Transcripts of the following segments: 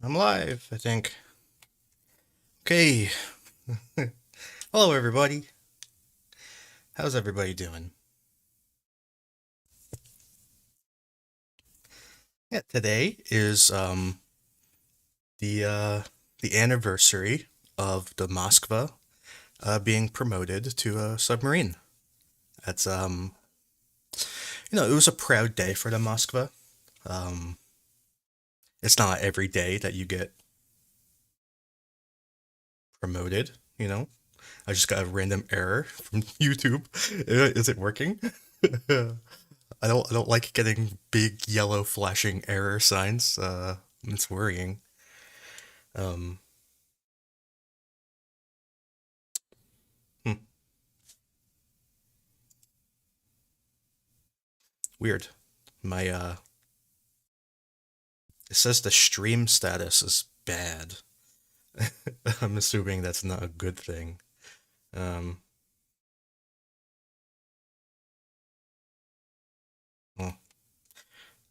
I'm live, I think. Okay. Hello, everybody. How's everybody doing? Yeah, today is the anniversary of the Moskva being promoted to a submarine. That's it was a proud day for the Moskva. Um, it's not every day that you get promoted. I just got a random error from YouTube. Is it working? I don't like getting big yellow flashing error signs. It's worrying. Um, hmm, Weird. My It says the stream status is bad. I'm assuming that's not a good thing. Um, well,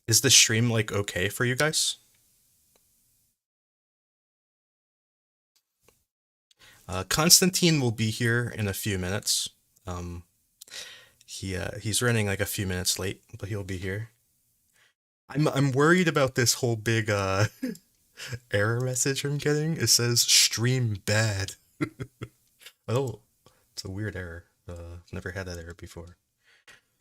is the stream like okay for you guys? Constantine will be here in a few minutes. Um, he's running like a few minutes late, but he'll be here. I'm worried about this whole big error message I'm getting. It says stream bad. Oh, it's a weird error. Never had that error before.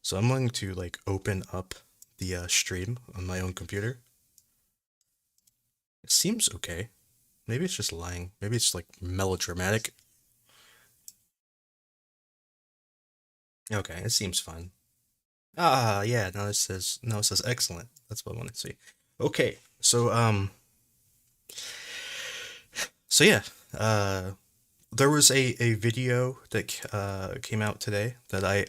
So I'm going to like open up the stream on my own computer. It seems okay. Maybe it's just lying. Maybe it's like melodramatic. Okay, it seems fine. Yeah. Now it says excellent. That's what I want to see. Okay, so yeah. There was a video that came out today that I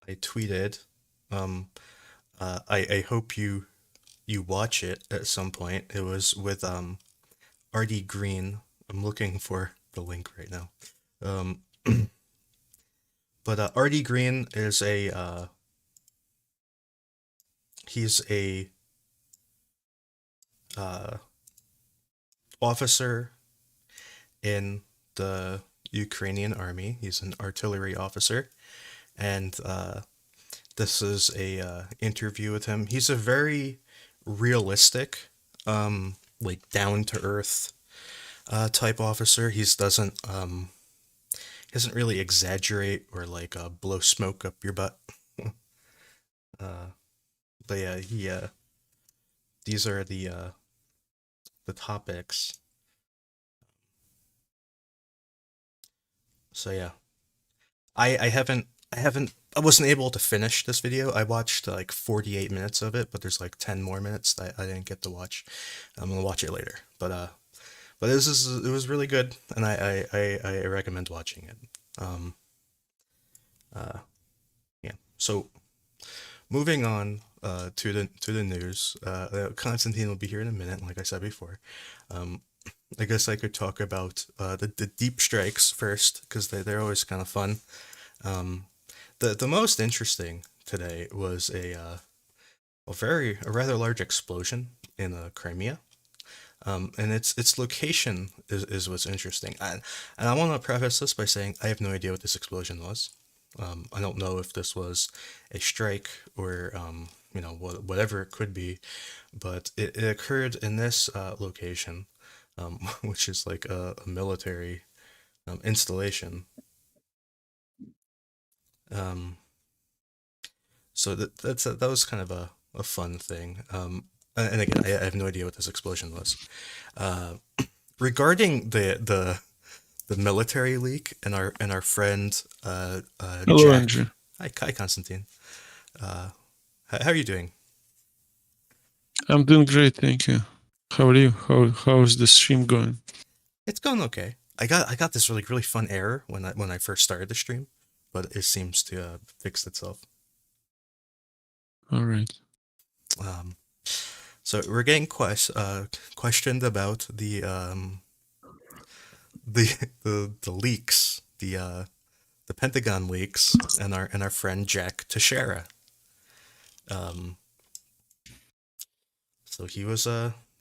tweeted. Um, I hope you watch it at some point. It was with RD Green. I'm looking for the link right now. Um, but RD Green is he's a uh, officer in the Ukrainian army. He's an artillery officer, and this is a interview with him. He's a very realistic, like down to earth type officer. He doesn't really exaggerate or like blow smoke up your butt. uh, but yeah, he these are the topics. So yeah, I wasn't able to finish this video. I watched like 48 minutes of it, but there's like 10 more minutes that I didn't get to watch. I'm gonna watch it later. But it was really good, and I recommend watching it. Um, uh, yeah. So moving on to the news. Constantine will be here in a minute, like I said before. Um, I guess I could talk about the deep strikes first because they're always kind of fun. Um, the most interesting today was a rather large explosion in Crimea. And its location is what's interesting. And I want to preface this by saying I have no idea what this explosion was. I don't know if this was a strike or whatever it could be, but it occurred in this location, which is like a military installation. Um, so that was kind of a fun thing. And again, I have no idea what this explosion was. Uh, Regarding the military leak and our friend Hello, Jack. Andrew. Hi, Constantine. Uh, how are you doing? I'm doing great, thank you. How are you? How's the stream going? It's going okay. I got this really fun error when I first started the stream, but it seems to fix itself. All right. Um, so we're getting questioned about the the leaks, the Pentagon leaks, and our friend Jack Teixeira. Um, so he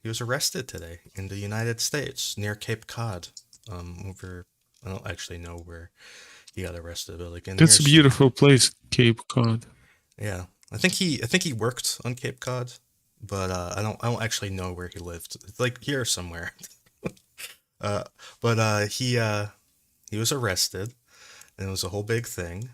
he was arrested today in the United States near Cape Cod. Over I don't actually know where he got arrested, but like in That's here a somewhere. beautiful place, Cape Cod. Yeah, I think he worked on Cape Cod, but I don't actually know where he lived. It's like here somewhere. Uh, but he was arrested, and it was a whole big thing.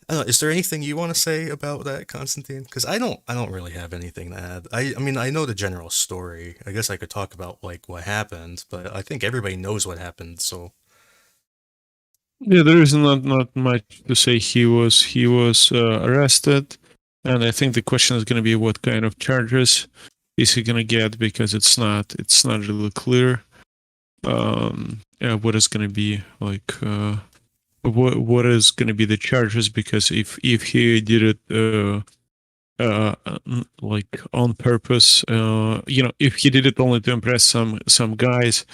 I don't know, is there anything you want to say about that, Constantine? Because I don't really have anything to add. I mean, I know the general story. I guess I could talk about like what happened, but I think everybody knows what happened. So Yeah, there is not much to say. He was arrested, and I think the question is going to be what kind of charges is he going to get, because it's not really clear what is going to be like what is going to be the charges, because if he did it like on purpose, if he did it only to impress some guys,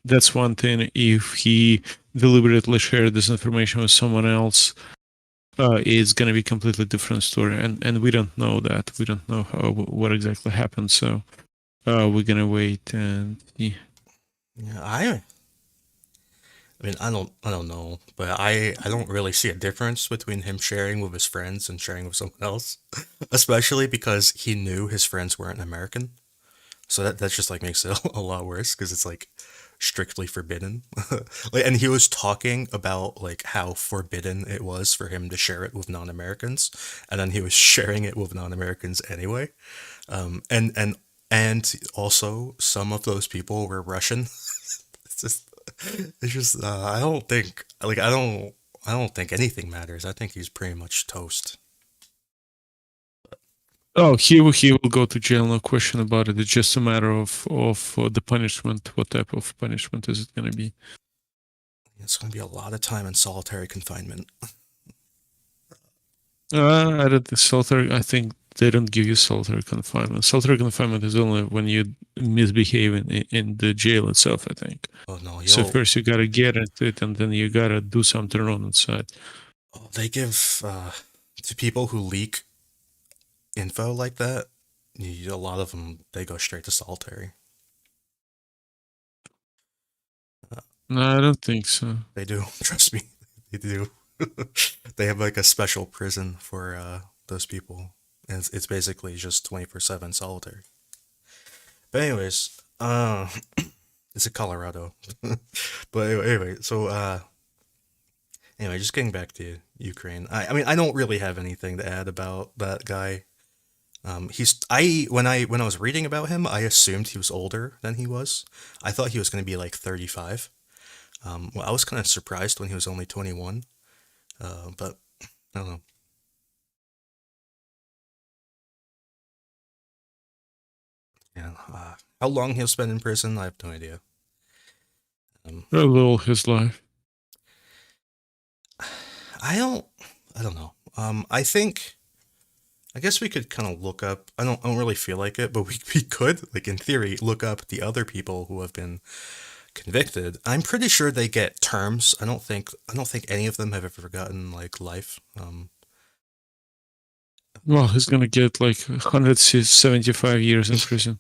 that's one thing. If he deliberately shared this information with someone else, it's going to be a completely different story, and we don't know that. We don't know what exactly happened, so we're going to wait and see. yeah, I mean, I don't know, but I don't really see a difference between him sharing with his friends and sharing with someone else, especially because he knew his friends weren't American. So that just like makes it a lot worse because it's like strictly forbidden. Like, and he was talking about like how forbidden it was for him to share it with non-Americans, and then he was sharing it with non-Americans anyway. And also some of those people were Russian. It's just it's just I don't think like I don't think anything matters. I think he's pretty much toast. Oh, he will go to jail, no question about it. It's just a matter of the punishment. What type of punishment is it going to be? It's going to be a lot of time in solitary confinement. I don't think solitary. I think they don't give you solitary confinement. Solitary confinement is only when you misbehave in the jail itself, I think. Oh no, So you'll first you gotta get into it, and then you gotta do something wrong inside. oh, they give to people who leak info like that. A lot of them they go straight to solitary. Uh, No, I don't think so. they do, trust me, they do. They have like a special prison for those people, and it's basically just 24/7 solitary. But anyways, it's in Colorado. But anyway, so anyway, just getting back to Ukraine. I mean, I don't really have anything to add about that guy. He's I when I was reading about him, I assumed he was older than he was. I thought he was going to be like 35. Well, I was kind of surprised when he was only 21. But I don't know. Yeah, how long he'll spend in prison, I have no idea. Um, A little his life. I don't, I don't know. I guess we could kind of look up. I don't really feel like it, but we could, like in theory, look up the other people who have been convicted. I'm pretty sure they get terms. I don't think any of them have ever gotten like life. Well, he's gonna get like 175 years in prison.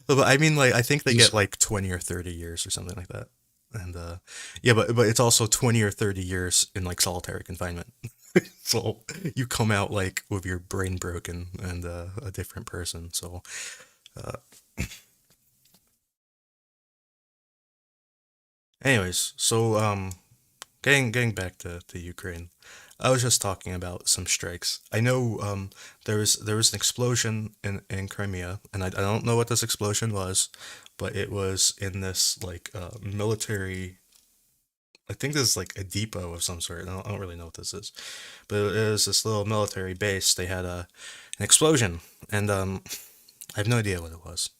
But I mean, like I think they This- get like 20 or 30 years or something like that. And yeah, but it's also 20 or 30 years in like solitary confinement. So you come out like with your brain broken and a different person. So uh, anyways, so getting back to Ukraine. I was just talking about some strikes. I know there was an explosion in Crimea, and I don't know what this explosion was, but it was in this like military. I think this is like a depot of some sort. I don't really know what this is, but it was this little military base. They had an explosion, and I have no idea what it was.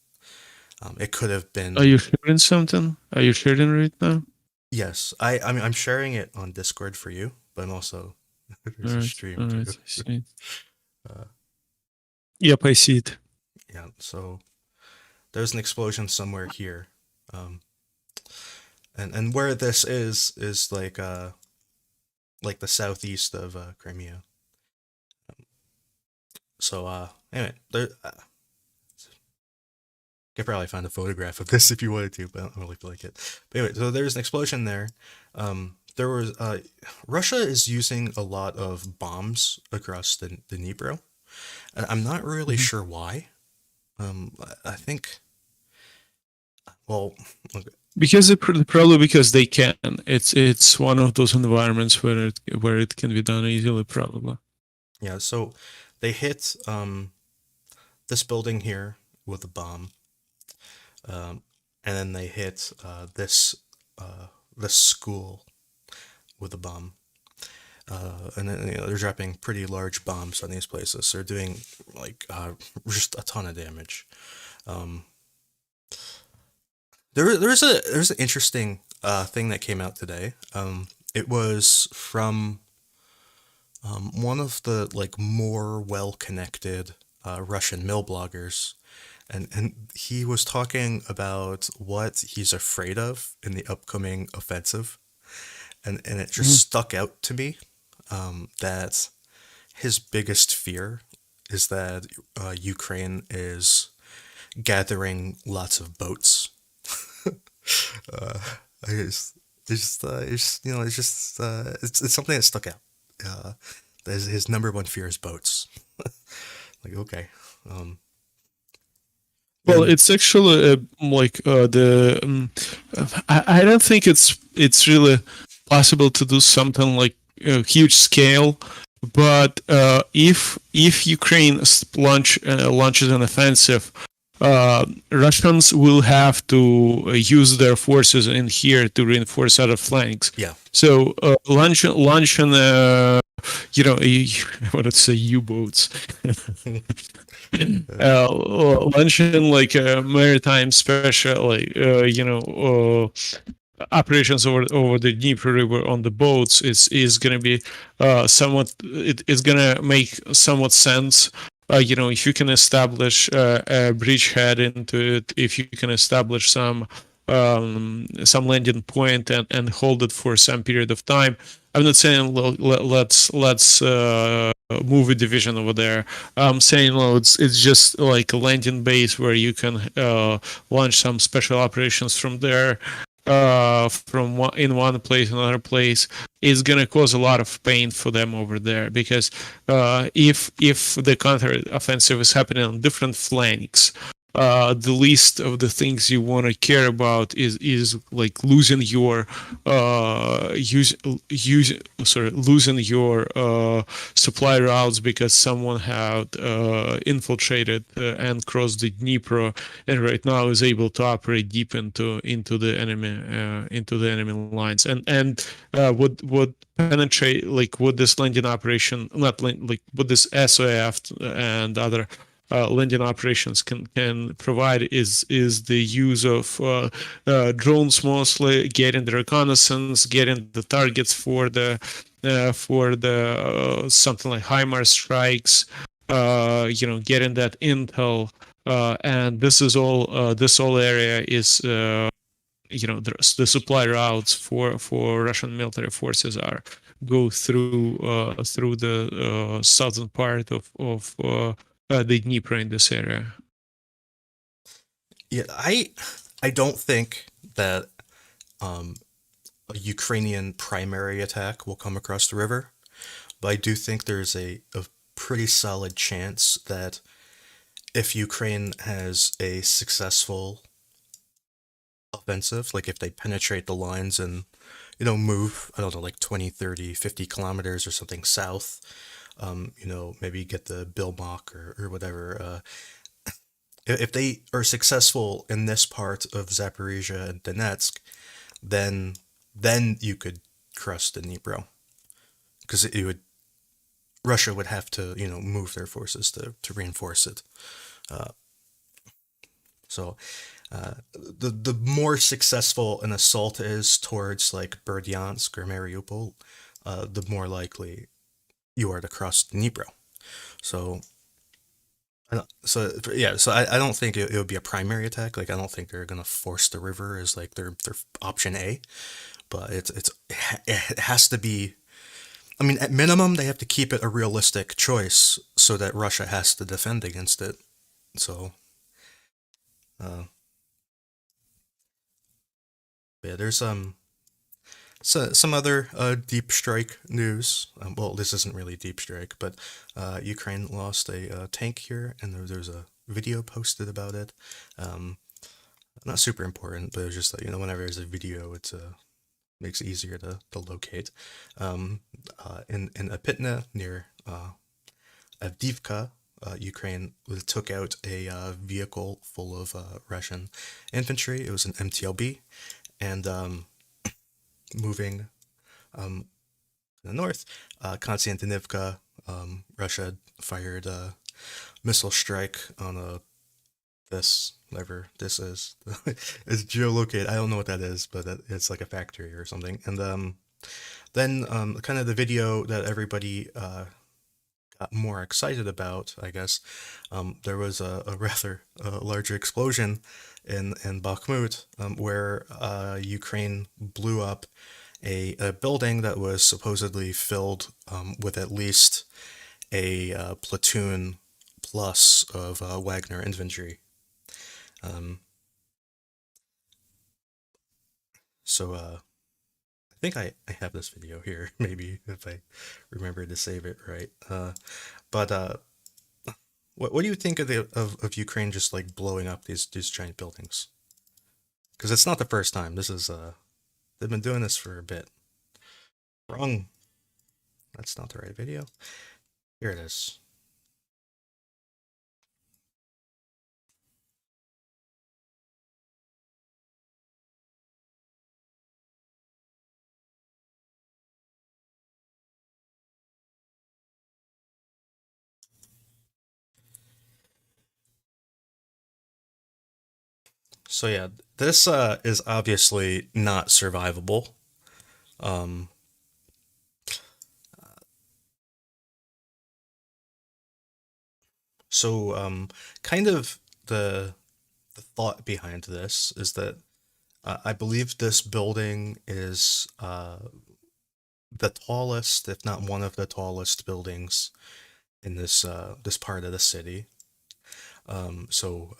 It could have Are been you sharing something? Are you sharing right now? yes. I mean I'm sharing it on Discord for you, but I'm also All there's a right, stream all right. too. I see. Uh, Yep, I see it. yeah, so there's an explosion somewhere here, um, and where this is like the southeast of Crimea. So anyway, Could probably find a photograph of this if you wanted to, but I don't really feel like it. But anyway, so there's an explosion there. There was Russia is using a lot of bombs across the Dnipro, and I'm not really Mhm. sure why. I think, well, okay, Because probably because they can. It's one of those environments where it can be done easily. Probably. yeah. So they hit this building here with a bomb, and then they hit this school with a bomb. And then they're dropping pretty large bombs on these places. They're doing like just a ton of damage. Um, there's an interesting thing that came out today. It was from one of the like more well connected Russian mill bloggers, and he was talking about what he's afraid of in the upcoming offensive, and it just Mhm. stuck out to me that his biggest fear is that Ukraine is gathering lots of boats. uh, I just, it's something that stuck out. Uh, his number one fear is boats. Like, okay, um, Well, and it's actually like the. I don't think it's really possible to do something like a huge scale, but if Ukraine launches an offensive, Russians will have to use their forces in here to reinforce other flanks. yeah, So launching I wanted to say U-boats. uh, Launching like a maritime special, like operations over the Dnipro River on the boats is going to be somewhat. It's going to make somewhat sense. If you can establish a bridgehead into it, if you can establish some landing point and hold it for some period of time. I'm not saying let's move a division over there. I'm saying it's just like a landing base where you can launch some special operations from there, from in one place another place is going to cause a lot of pain for them over there, because if the counter offensive is happening on different flanks, the least of the things you want to care about is like losing your losing your supply routes because someone had infiltrated and crossed the Dnipro, and right now is able to operate deep into the enemy lines, and would penetrate, like what this landing operation, not like what this SOF and other landing operations can provide is the use of drones, mostly getting the reconnaissance, getting the targets for the something like HIMARS strikes, getting that intel, and this whole area is the supply routes for Russian military forces are go through the southern part of the Dnipro in this area. yeah. I don't think that um, a Ukrainian primary attack will come across the river, but I do think there's a pretty solid chance that if Ukraine has a successful offensive, like if they penetrate the lines and, move, I don't know, like 20, 30, 50 kilometers or something south, maybe get the Bilbok or whatever. If they are successful in this part of Zaporizhia and Donetsk, then you could cross the Dnipro, because it would Russia would have to move their forces to reinforce it. Uh, so the more successful an assault is towards like Berdyansk or Mariupol, the more likely you are to cross Dnipro. So I don't think it would be a primary attack. Like I don't think they're gonna force the river as like their option A, but it has to be. I mean, at minimum, they have to keep it a realistic choice so that Russia has to defend against it. So Uh, yeah, there's some other deep strike news. Well, this isn't really deep strike, but Ukraine lost a tank here, and there's a video posted about it. Um, Not super important, but it's just that whenever there's a video, it makes it easier to locate. In Apitna near Avdiivka, Ukraine took out a vehicle full of Russian infantry. It was an MTLB, and moving um, in the north, Konstantinivka, Russia fired a missile strike on this whatever this is. It's geolocated. I don't know what that is, but it's like a factory or something. And then kind of the video that everybody got more excited about, I guess. There was a rather larger explosion in Bakhmut, where Ukraine blew up a building that was supposedly filled with at least a platoon plus of Wagner infantry. Um, so I think I have this video here, maybe if I remember to save it right. But what do you think of of Ukraine just like blowing up these giant buildings? Because it's not the first time. This is they've been doing this for a bit. Wrong. That's not the right video. Here it is. So yeah, this is obviously not survivable. Um, so kind of the thought behind this is that I believe this building is the tallest, if not one of the tallest buildings in this part of the city. So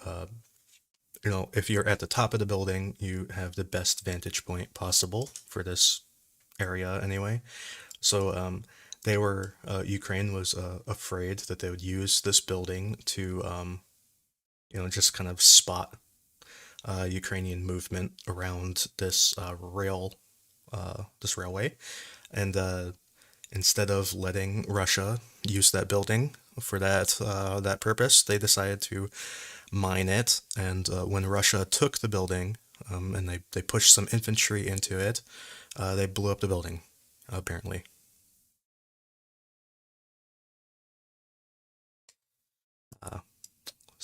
if you're at the top of the building, you have the best vantage point possible for this area anyway. So they were Ukraine was afraid that they would use this building to just kind of spot Ukrainian movement around this railway, and instead of letting Russia use that building for that purpose, they decided to mine it. And when Russia took the building, and they pushed some infantry into it, they blew up the building, apparently. Uh,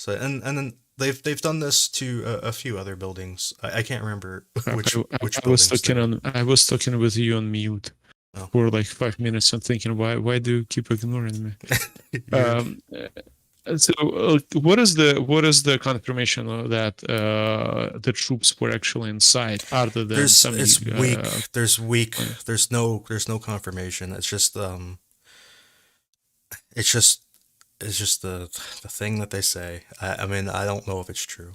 and then they've done this to a few other buildings. I can't remember which I was buildings they. I was talking with you on mute Oh, for like 5 minutes and thinking, why do you keep ignoring me? you're So what is the confirmation that the troops were actually inside, other than there's some it's weak. There's weak. uh, There's no confirmation. It's just it's just the thing that they say. I mean, I don't know if it's true.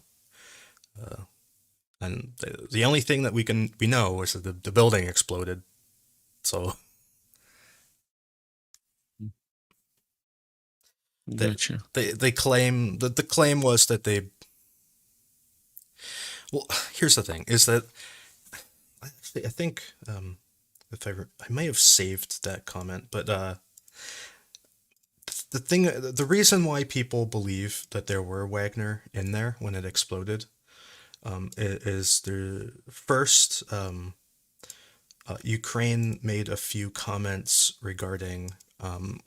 Uh, and the only thing that we know is that the building exploded. So they gotcha. they claim that the claim was that they. Well, here's the thing: is that I think if I may have saved that comment, but the reason why people believe that there were Wagner in there when it exploded is the first Ukraine made a few comments regarding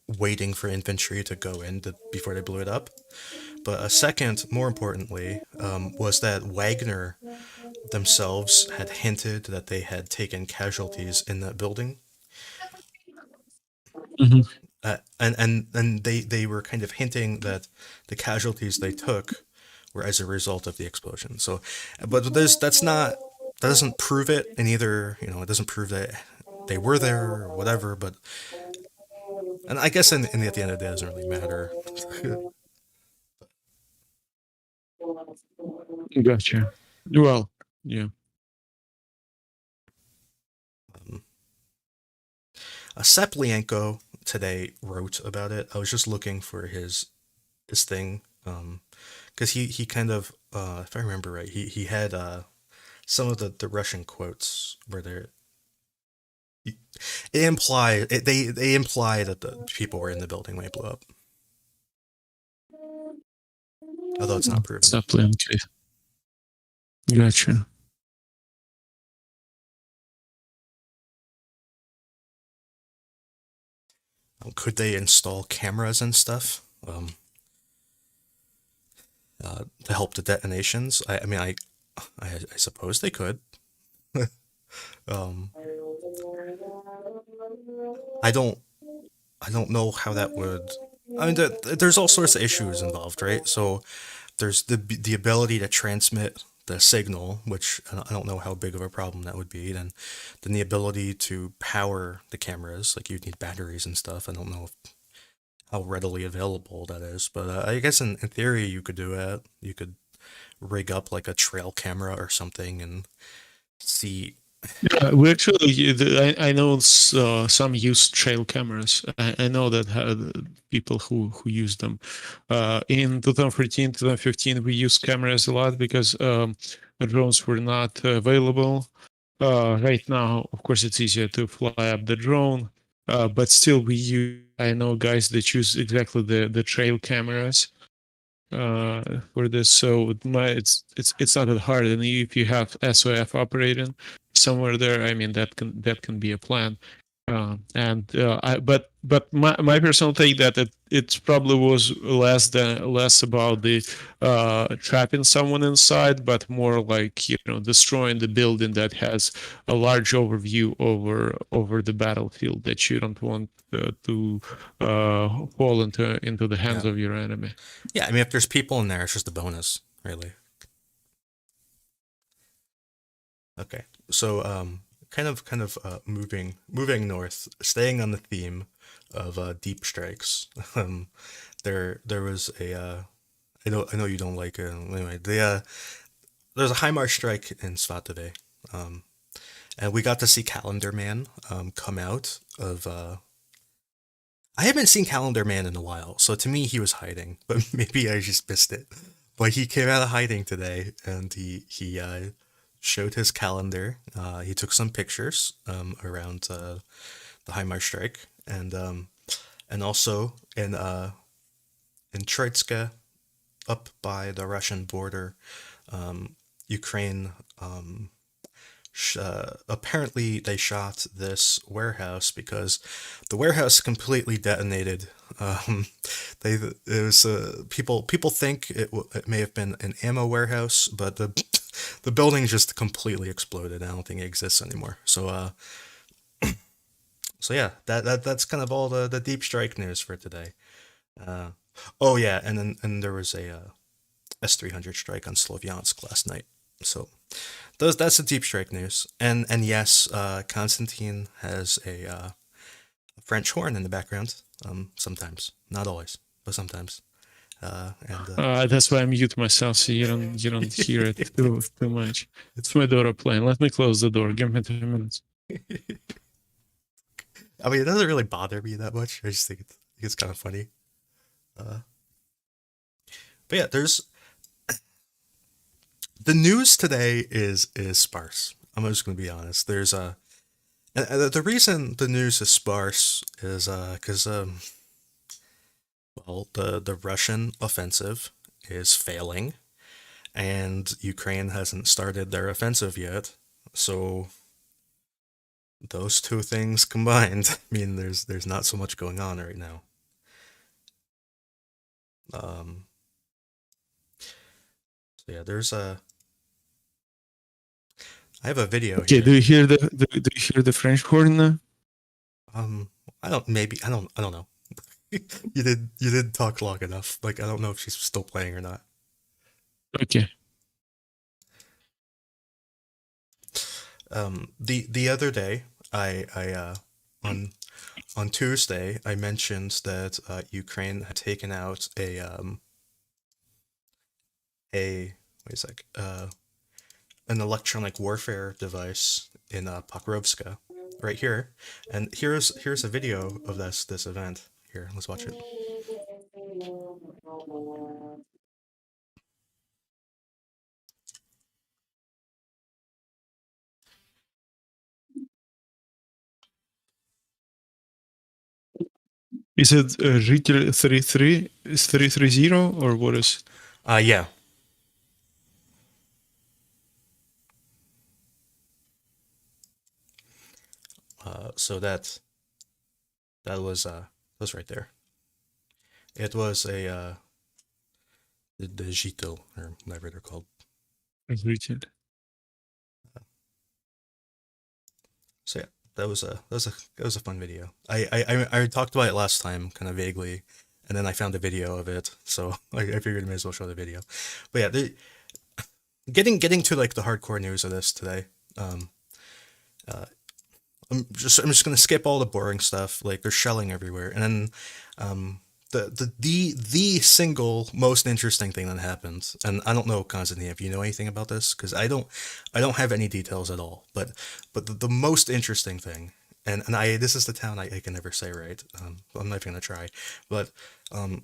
waiting for infantry to go in before they blew it up. But a second, more importantly, was that Wagner themselves had hinted that they had taken casualties in that building. Mhm. And they were kind of hinting that the casualties they took were as a result of the explosion. So, but that doesn't prove it, and either it doesn't prove that they were there or whatever. But and I guess at the end of the day, it doesn't really matter. Gotcha. Well, yeah. Um, Seplienko today wrote about it. I was just looking for his thing, because he kind of, if I remember right, he had some of the Russian quotes where they imply that the people were in the building when it blew up, although it's not proven. Sapling. Gotcha. Could they install cameras and stuff to help the detonations? I mean, I suppose they could. um, I don't I don't know how that would. I mean, there's all sorts of issues involved, right? So there's the ability to transmit the signal, which I don't know how big of a problem that would be. Then the ability to power the cameras, like you'd need batteries and stuff. I don't know how readily available that is, but I guess in theory you could do it. You could rig up like a trail camera or something and see. We actually, I know some use trail cameras. I know that people who use them. In 2013, 2015, we used cameras a lot because the drones were not available. Right now, of course, it's easier to fly up the drone, but still, we use. I know guys that use exactly the trail cameras for this. So it's not that hard. And if you have SOF operating somewhere there, I mean that can be a plan. But my personal take that it probably was less about the trapping someone inside, but more like destroying the building that has a large overview over the battlefield that you don't want to fall into the hands Yeah, of your enemy. yeah. I mean, if there's people in there, it's just a bonus, really. Okay. So, moving north, staying on the theme of deep strikes. Um, there was a I know you don't like it. Anyway, there's a HIMARS strike in Svatove, and we got to see Calendar Man come out of. I haven't seen Calendar Man in a while, so to me he was hiding, but maybe I just missed it. But he came out of hiding today, and he showed his calendar. He took some pictures around the HIMARS strike, and also in Troitska, up by the Russian border, Ukraine. Apparently, they shot this warehouse because the warehouse completely detonated. Um, it was people think it may have been an ammo warehouse, but the building just completely exploded. I don't think it exists anymore. So yeah, that's kind of all the deep strike news for today. Uh, oh yeah, and there was a S-300 strike on Slovyansk last night. So that's the deep strike news. And yes, Constantine has a French horn in the background. Sometimes, not always, but sometimes. And That's why I mute myself so you don't hear it too much. It's my daughter playing. Let me close the door. Give me 2 minutes. I mean, it doesn't really bother me that much. I just think it's kind of funny. Uh, but yeah, there's the news today is sparse. I'm just going to be honest. There's a the reason the news is sparse is because well, the Russian offensive is failing, and Ukraine hasn't started their offensive yet. So those two things combined, I mean, there's not so much going on right now. Um, so yeah, I have a video Okay, here. do you hear the French horn now? Um, I don't know. You did talk long enough. Like I don't know if she's still playing or not. Okay. The other day, I on on Tuesday, I mentioned that Ukraine had taken out a wait a sec, an electronic warfare device in Pokrovska, right here. And here's a video of this event. Here, let's watch it. Is it Житель 33 is 330 or what is? Yeah. So that was right there. It was a the Jito or whatever they're called. Житель. So yeah, that was a fun video. I talked about it last time, kind of vaguely, and then I found a video of it, so I figured I may as well show the video. But yeah, getting to like the hardcore news of this today. Um, uh, I'm just gonna skip all the boring stuff. Like there's shelling everywhere, and then the single most interesting thing that happened, and I don't know, Constantine, if you know anything about this, because I don't have any details at all. But the most interesting thing, and I this is the town I can never say right. I'm not even gonna try, but um,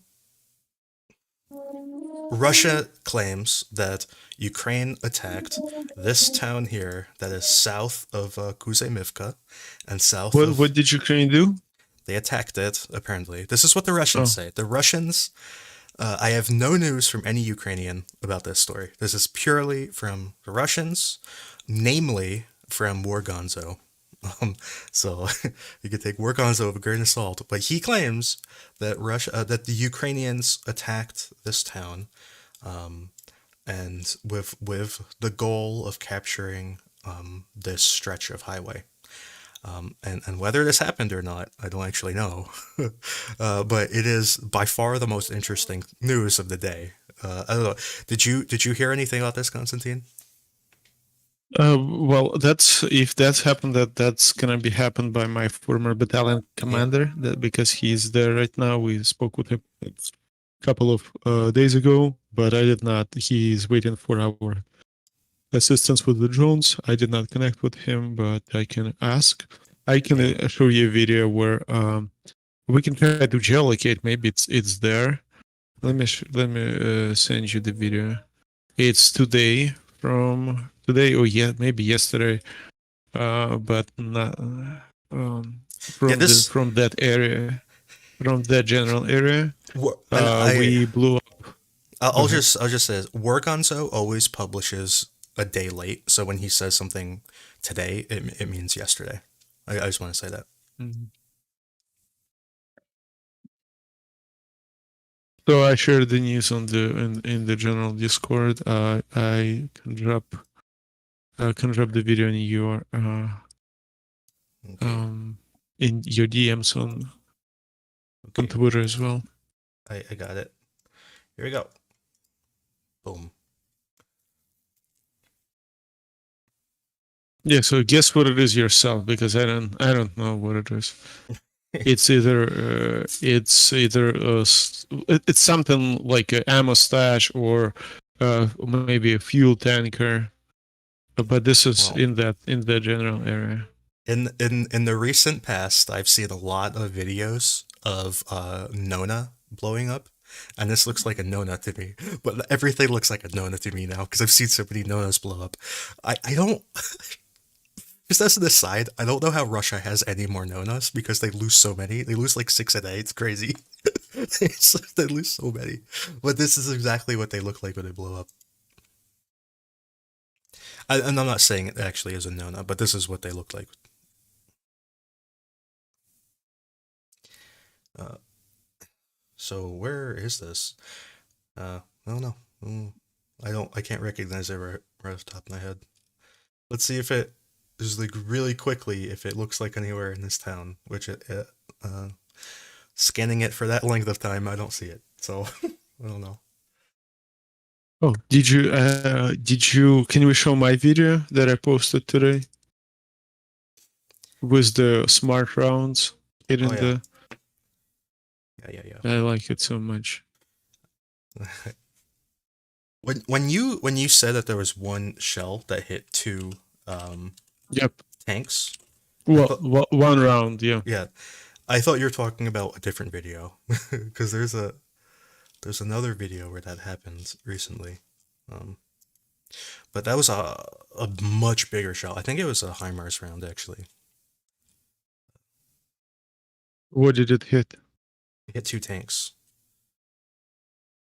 Russia claims that Ukraine attacked this town here that is south of Kuzemivka and south What of. did Ukraine do? They attacked it, apparently. This is what the Russians Oh, say. The Russians, I have no news from any Ukrainian about this story. This is purely from the Russians, namely from Wargonzo. So you could take Wargonzo with a grain of salt, but he claims that that the Ukrainians attacked this town, um, and with the goal of capturing this stretch of highway. And whether this happened or not, I don't actually know. But it is by far the most interesting news of the day. I don't know. Did you hear anything about this, Constantine? well, that's if that's happened, that's gonna be happened by my former battalion Yeah. commander. That because he's there right now. We spoke with him a couple of days ago, but I did not. He's waiting for our assistance with the drones. I did not connect with him, but I can ask. I can Yeah. show you a video where we can try to geolocate. Maybe it's there. Let me send you the video. It's today from today or yeah maybe yesterday, but not Yeah. This. from that area, from that general area. And We blew up. Go I'll ahead. just say this. Wargonzo always publishes a day late, so when he says something today, it means yesterday. I just want to say that. Mhm. So I shared the news on the in the general Discord. I can drop the video Okay. um in your DMs on Okay. Twitter as well. I got it. Here we go. Boom. Yeah, so guess what it is yourself because I don't know what it is. It's either it's something like an ammo stash or maybe a fuel tanker, but this is Well, in that general area. in the recent past, I've seen a lot of videos of Nona blowing up, and this looks like a Nona to me. But everything looks like a Nona to me now because I've seen so many Nonas blow up. I don't. Just as an aside, I don't know how Russia has any more Nonas because they lose so many. They lose like 6 a day. It's crazy. They lose so many. But this is exactly what they look like when they blow up. And I'm not saying it actually is a Nona, but this is what they look like. Uh, so where is this? I don't know. I can't recognize it right off the top of my head. Let's see if it just like really quickly if it looks like anywhere in this town, which scanning it for that length of time, I don't see it. So I don't know. Oh, did you can we show my video that I posted today with the smart rounds Oh hitting yeah, the yeah, yeah, I like it so much. yeah. when you said that there was one shell that hit two um, Yep. tanks, I Well, thought, one round. Yeah. yeah, I thought you were talking about a different video because there's another video where that happened recently, um, but that was a much bigger shell. I think it was a HIMARS round actually. What did it hit? It hit two tanks.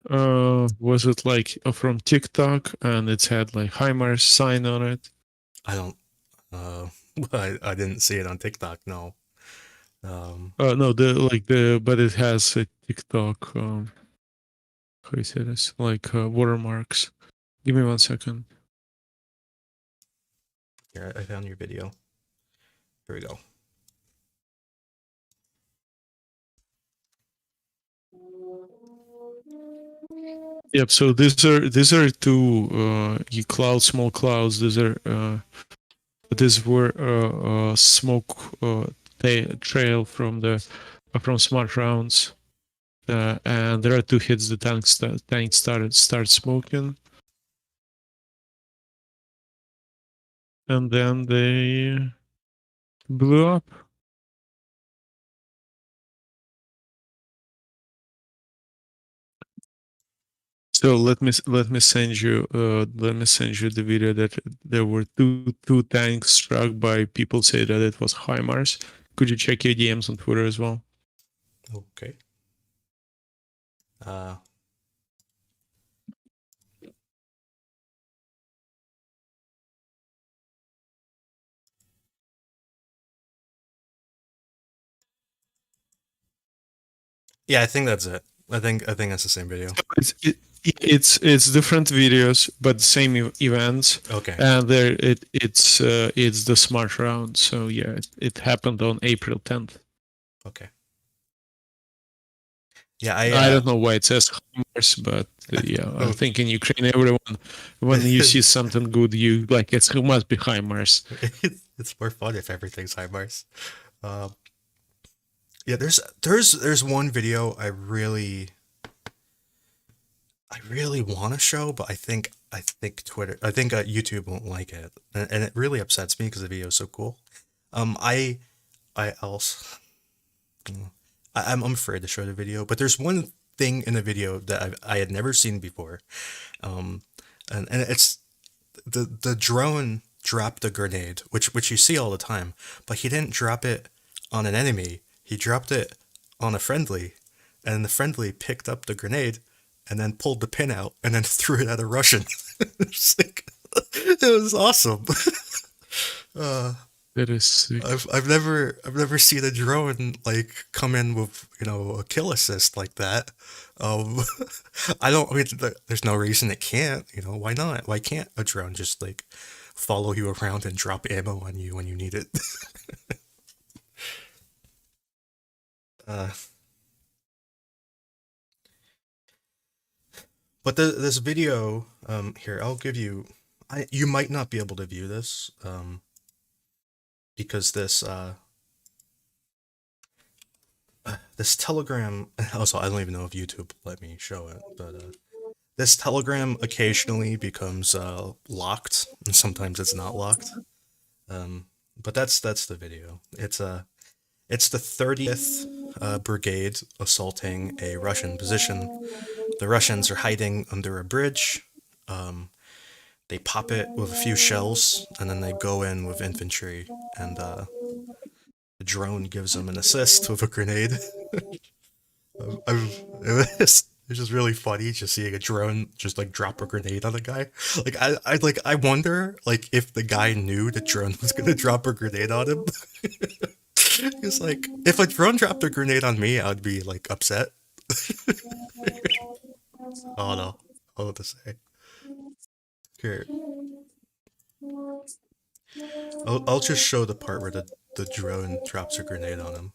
Was it like from TikTok and it had like HIMARS sign on it? I don't. Uh, I didn't see it on TikTok. No. Um, No, but it has a TikTok. How you say this? Like watermarks. Give me 1 second. here I found your video. Here we go. Yep. So these are two small clouds. These were smoke trail from smart rounds. And there are two hits. The tank start smoking, and then they blew up. So let me send you the video that there were two tanks struck by people say that it was HIMARS. Could you check your DMs on Twitter as well? Okay. Uh, yeah, I think that's it. I think that's the same video. It's different videos, but the same events, Okay. and it's the smart round. So yeah, it happened on April 10th. Okay. Yeah, I don't know why it says HIMARS, but yeah, I think in Ukraine, everyone when you see something good, you like it must be HIMARS. it's more fun if everything's HIMARS. Um, yeah, there's one video I really want to show, but I think YouTube won't like it, and it really upsets me because the video is so cool. I also I'm afraid to show the video, but there's one thing in the video that I had never seen before, um, and it's the drone dropped a grenade, which you see all the time, but he didn't drop it on an enemy. He dropped it on a friendly, and the friendly picked up the grenade and then pulled the pin out and then threw it at a Russian. It was awesome. Uh, That is sick. I've never seen a drone like come in with a kill assist like that. Um, I mean, there's no reason it can't. Why not? Why can't a drone just like follow you around and drop ammo on you when you need it? uh, but this video here, I'll give you. You might not be able to view this because this Telegram. Also, I don't even know if YouTube let me show it, but this Telegram occasionally becomes locked, and sometimes it's not locked. Um, but that's the video. It's the 30th Brigade assaulting a Russian position. The Russians are hiding under a bridge. Um, they pop it with a few shells, and then they go in with infantry, and the drone gives them an assist with a grenade. It's just really funny just seeing a drone just like drop a grenade on a guy. Like I wonder like if the guy knew the drone was gonna drop a grenade on him. It's like if a drone dropped a grenade on me, I'd be like upset. Oh no, I don't know what to say. Here, I'll just show the part where the drone drops a grenade on him.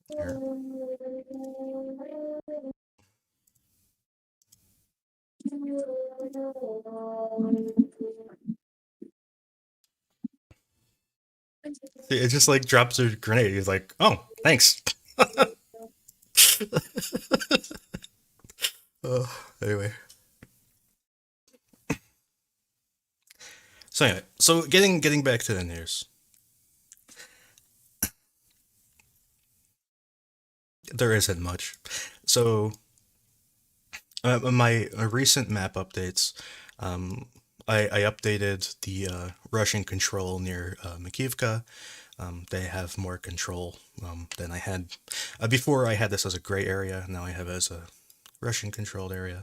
Here, It just like drops a grenade. He's like, "Oh, thanks." Anyway, so getting back to the news, there isn't much. So my recent map updates, um, I updated the Russian control near Makivka. They have more control than I had before. I had this as a gray area. Now I have it as a Russian controlled area,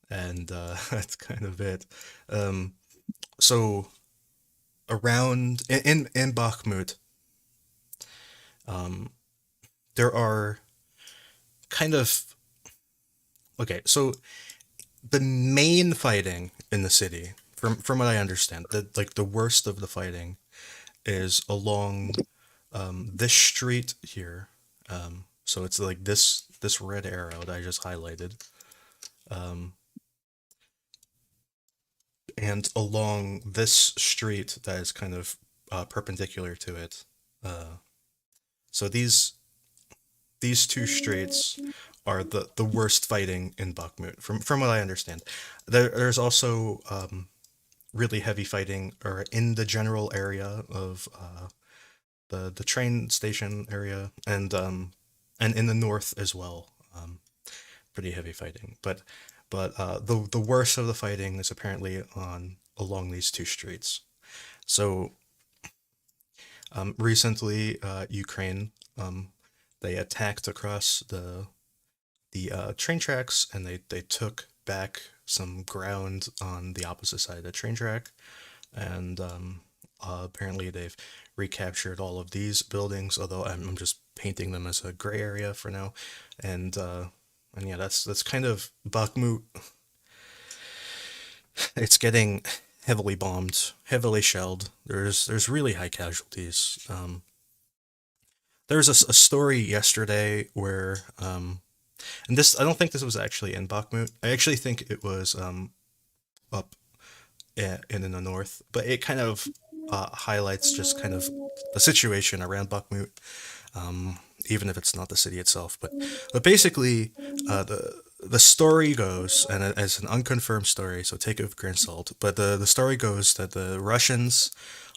and that's kind of it. Um, so around in Bakhmut, there are kind of okay. So the main fighting in the city, from what I understand, the worst of the fighting is along this street here. So it's like this red arrow that I just highlighted, and along this street that is kind of perpendicular to it. So these two streets are the worst fighting in Bakhmut, from what I understand. There's also really heavy fighting or in the general area of the train station area and in the north as well. Pretty heavy fighting, but the worst of the fighting is apparently on along these two streets. So recently, Ukraine they attacked across the train tracks and they took back some ground on the opposite side of the train track, and apparently they've recaptured all of these buildings. Although I'm just painting them as a gray area for now, and yeah, that's kind of Bakhmut. It's getting heavily bombed, heavily shelled. There's really high casualties. There was a story yesterday where and this I don't think this was actually in Bakhmut. I actually think it was up in the north, but it kind of highlights just kind of the situation around Bakhmut, even if it's not the city itself. But basically, the story goes, and as an unconfirmed story, so take it with a grain of salt. But the story goes that the Russians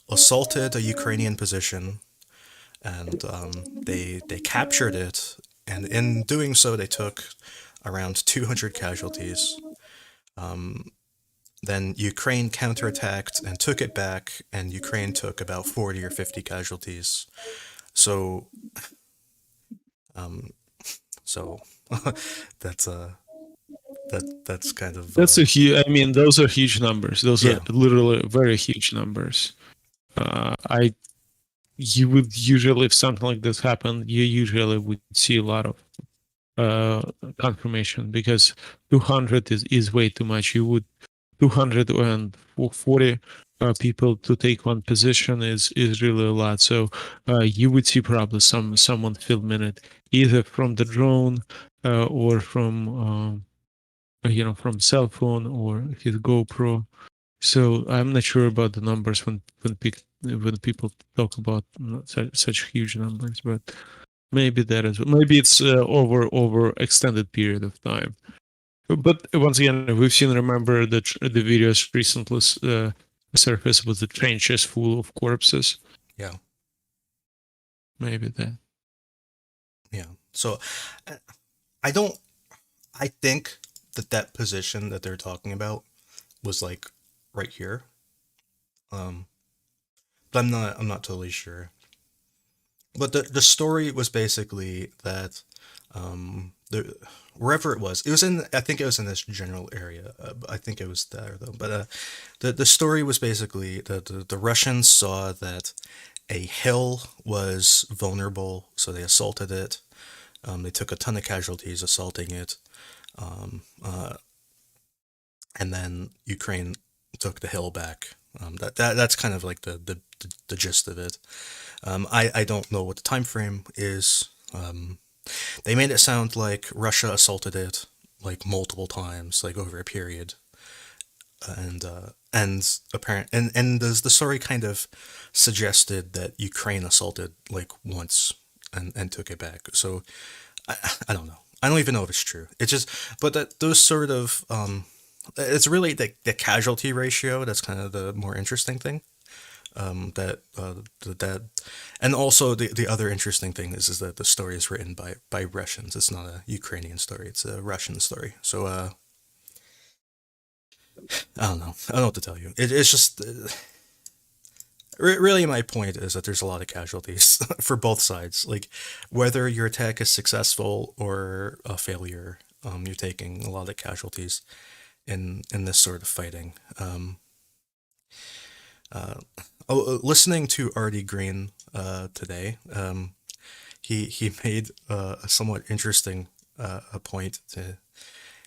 assaulted a Ukrainian position, and they captured it, and in doing so, they took around 200 casualties. Then Ukraine counterattacked and took it back, and Ukraine took about 40 or 50 casualties. So, um, so that's that's kind of That's a huge. I mean, those are huge numbers. Those are yeah, literally very huge numbers. I you would usually, if something like this happened, you usually would see a lot of confirmation, because 200 is way too much. You would 240 people to take one position is really a lot. So you would see probably someone filming it either from the drone or from from cell phone or his GoPro. So I'm not sure about the numbers when people talk about such huge numbers, but maybe that is maybe it's over extended period of time. But once again, we've seen. Remember the videos recently surfaced with the trenches full of corpses. yeah, Maybe that. yeah. So I don't. I think that position that they're talking about was like right here. Um, but I'm not totally sure. But the story was basically that the wherever it was in I think it was in this general area. I think it was there though. But the story was basically that the Russians saw that a hill was vulnerable, so they assaulted it. They took a ton of casualties assaulting it, um, uh, and then Ukraine took the hill back. That's kind of like the gist of it. I don't know what the time frame is. They made it sound like Russia assaulted it like multiple times, like over a period. and apparent and the story kind of suggested that Ukraine assaulted like once and took it back. So I, I don't know. I don't even know if it's true. It's just, but that those sort of it's really the casualty ratio that's kind of the more interesting thing. That and also the other interesting thing is that the story is written by Russians. It's not a Ukrainian story. It's a Russian story. So I don't know. I don't know what to tell you. It's just really my point is that there's a lot of casualties for both sides. Like whether your attack is successful or a failure, you're taking a lot of casualties in this sort of fighting. Uh, Listening to Artie Green today, he made a somewhat interesting a point.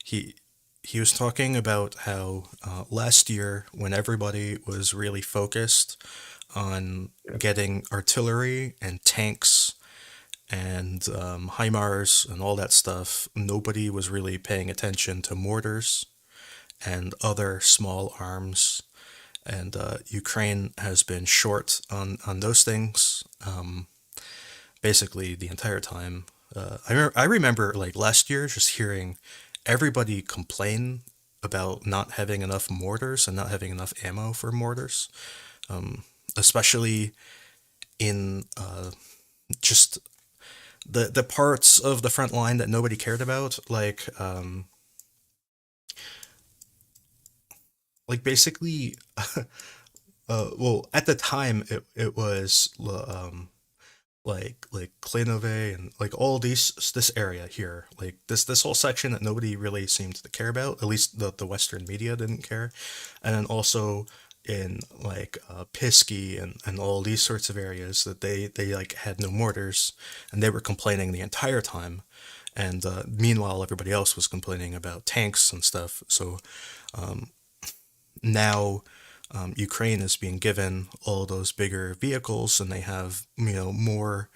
He he was talking about how last year, when everybody was really focused on getting artillery and tanks and HIMARS and all that stuff, nobody was really paying attention to mortars and other small arms. And Ukraine has been short on those things basically the entire time. I remember like last year just hearing everybody complain about not having enough mortars and not having enough ammo for mortars, especially in just the parts of the front line that nobody cared about, like basically, well, at the time it was like Klinove and like all these this area here, like this whole section that nobody really seemed to care about. At least the Western media didn't care, and then also in like Pisky and all these sorts of areas that they like had no mortars, and they were complaining the entire time. And meanwhile, everybody else was complaining about tanks and stuff. So now Ukraine is being given all those bigger vehicles, and they have more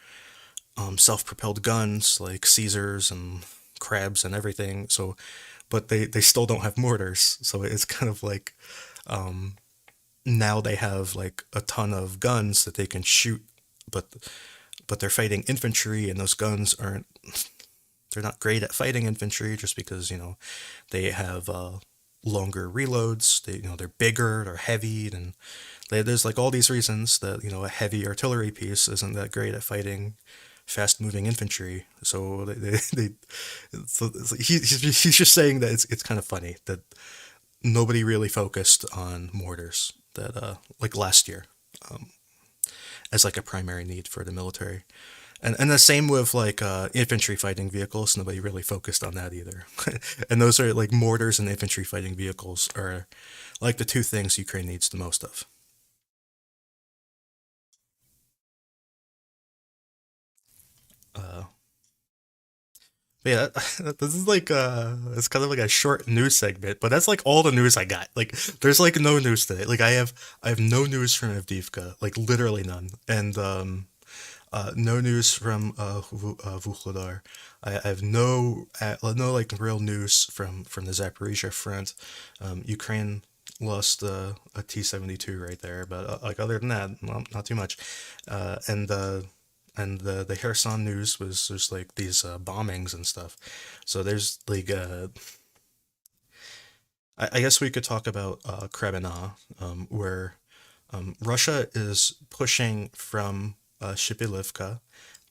self-propelled guns like Caesars and Crabs and everything. So, but they still don't have mortars. So it's kind of like now they have like a ton of guns that they can shoot, but they're fighting infantry, and those guns aren't. They're not great at fighting infantry just because they have longer reloads. They're bigger, they're heavy, and there's like all these reasons that a heavy artillery piece isn't that great at fighting fast moving infantry. So he's just saying that it's kind of funny that nobody really focused on mortars that like last year as like a primary need for the military. And the same with like infantry fighting vehicles. Nobody really focused on that either. And those are like mortars and infantry fighting vehicles are like the two things Ukraine needs the most of. Uh, but yeah, this is like it's kind of like a short news segment, but that's like all the news I got. Like, there's like no news today. Like, I have no news from Avdiivka, like literally none, and no news from Vuhledar. I have no like real news from the Zaporizhia front. Ukraine lost a T-72 right there, but like other than that, not too much. And the Kherson news was just like these bombings and stuff. So there's like I guess we could talk about Kreminna, where Russia is pushing from Shipilivka.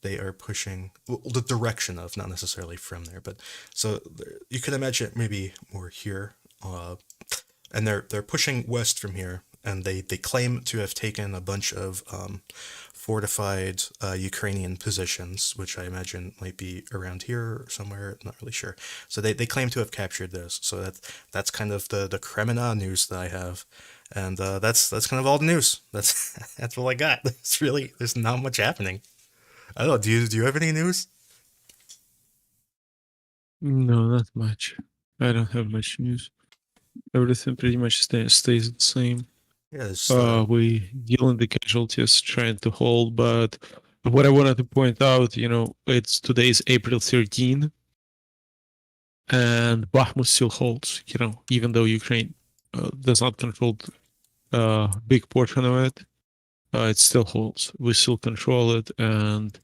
They are pushing well, the direction of, not necessarily from there, but so you can imagine maybe more here, and they're pushing west from here, and they claim to have taken a bunch of fortified Ukrainian positions, which I imagine might be around here or somewhere. Not really sure. So they claim to have captured those. So that's kind of the Kreminna news that I have, and that's kind of all the news. That's that's all I got. It's really there's not much happening. I don't know. Do you have any news? No, not much. I don't have much news. Everything pretty much stays the same. Yeah, it's We dealing the casualties, trying to hold, but what I wanted to point out, it's today's April 13, and Bakhmut still holds, even though Ukraine does not control a big portion of it. It still holds. We still control it, and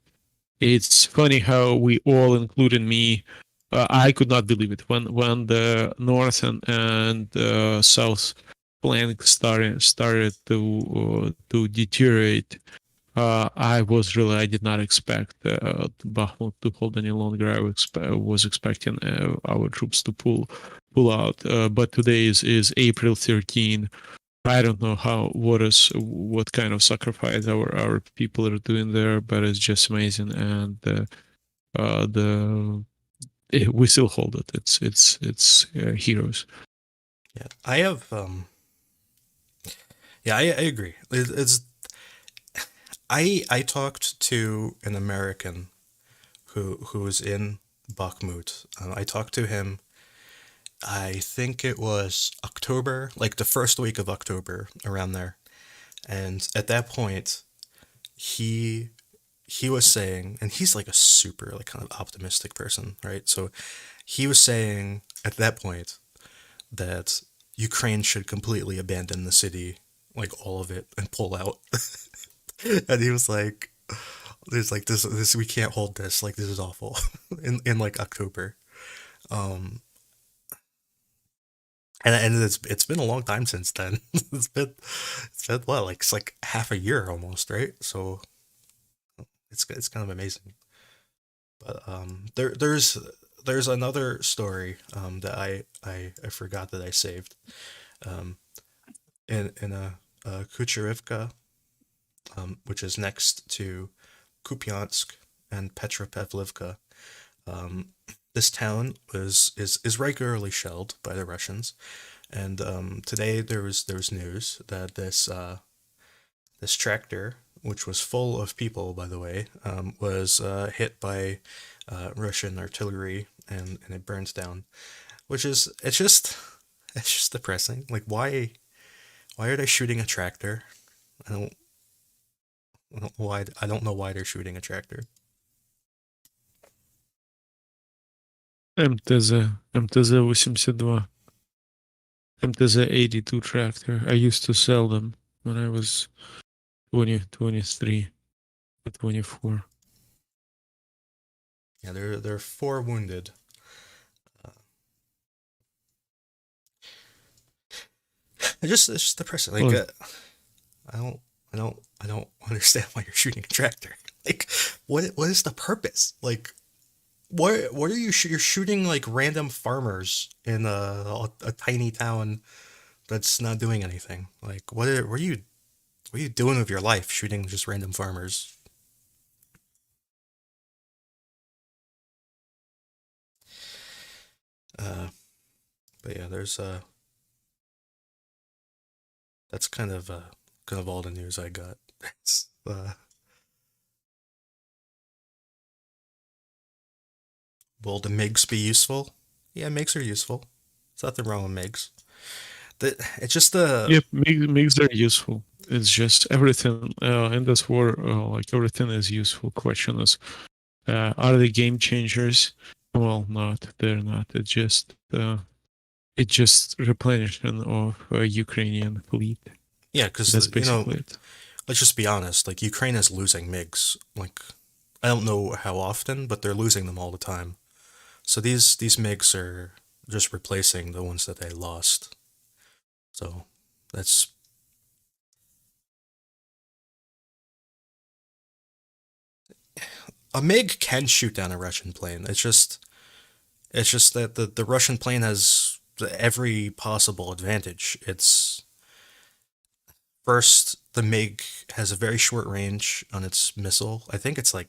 it's funny how we all, including me, I could not believe it when the north and south flank started to deteriorate. I did not expect Bakhmut to hold any longer. Was expecting our troops to pull out. But today is April 13. I don't know what kind of sacrifice our people are doing there, but it's just amazing, and we still hold it. It's heroes. Yeah, I have. Yeah, I agree. It's I talked to an American who was in Bakhmut. I talked to him. I think it was October, like the first week of October, around there. And at that point, he he was saying, and he's like a super like kind of optimistic person, right? So he was saying at that point that Ukraine should completely abandon the city, like all of it, and pull out. And he was like, "There's like this we can't hold this. Like this is awful." In like October, um, and it's been a long time since then. It's been what, like it's like half a year almost, right? So it's kind of amazing. But there's another story that I forgot that I saved um in a Kucherivka, which is next to Kupiansk and Petropavlivka. Um, this town is regularly shelled by the Russians, and today there was news that this tractor, which was full of people, by the way, was hit by Russian artillery, and it burns down. Which is it's just depressing. Like why are they shooting a tractor? I don't I don't know why they're shooting a tractor. МТЗ 82, МТЗ 82 tractor. I used to sell them when I was 23 or 24. Yeah, there are four wounded. Uh, it's just depressing. Like Well, I don't I don't understand why you're shooting a tractor. Like what is the purpose? Like what are you're shooting like random farmers in a tiny town that's not doing anything. Like what are you doing with your life shooting just random farmers? Uh but yeah, there's that's kind of all the news I got. It's, will the MiGs be useful? Yeah, MiGs are useful. There's nothing wrong with MiGs. It's just the yep, makes are useful. It's just everything in this war, like everything is useful. Question is, are they game changers? Well, not. They're not. It's just replenishment of Ukrainian fleet. yeah, because That's basically it. let's just be honest. Like Ukraine is losing MiGs. Like I don't know how often, but they're losing them all the time. So these MiGs are just replacing the ones that they lost. So that's a MiG can shoot down a Russian plane. It's just that the Russian plane has every possible advantage. It's first the MiG has a very short range on its missile. I think it's like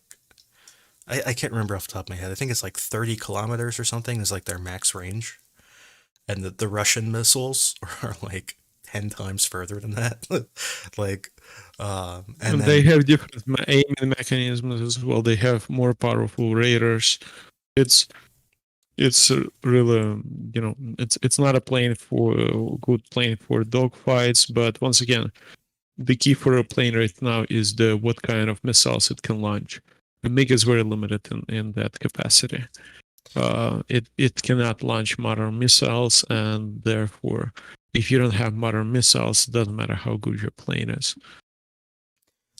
I can't remember off the top of my head. I think it's like 30 kilometers or something is like their max range. And the Russian missiles are like 10 times further than that. Like and And they then have different aiming mechanisms as well. They have more powerful radars. It's really, it's not a plane for good plane for dogfights. But once again, the key for a plane right now is the what kind of missiles it can launch. The MiG is very limited in that capacity. It cannot launch modern missiles, and therefore if you don't have modern missiles, it doesn't matter how good your plane is.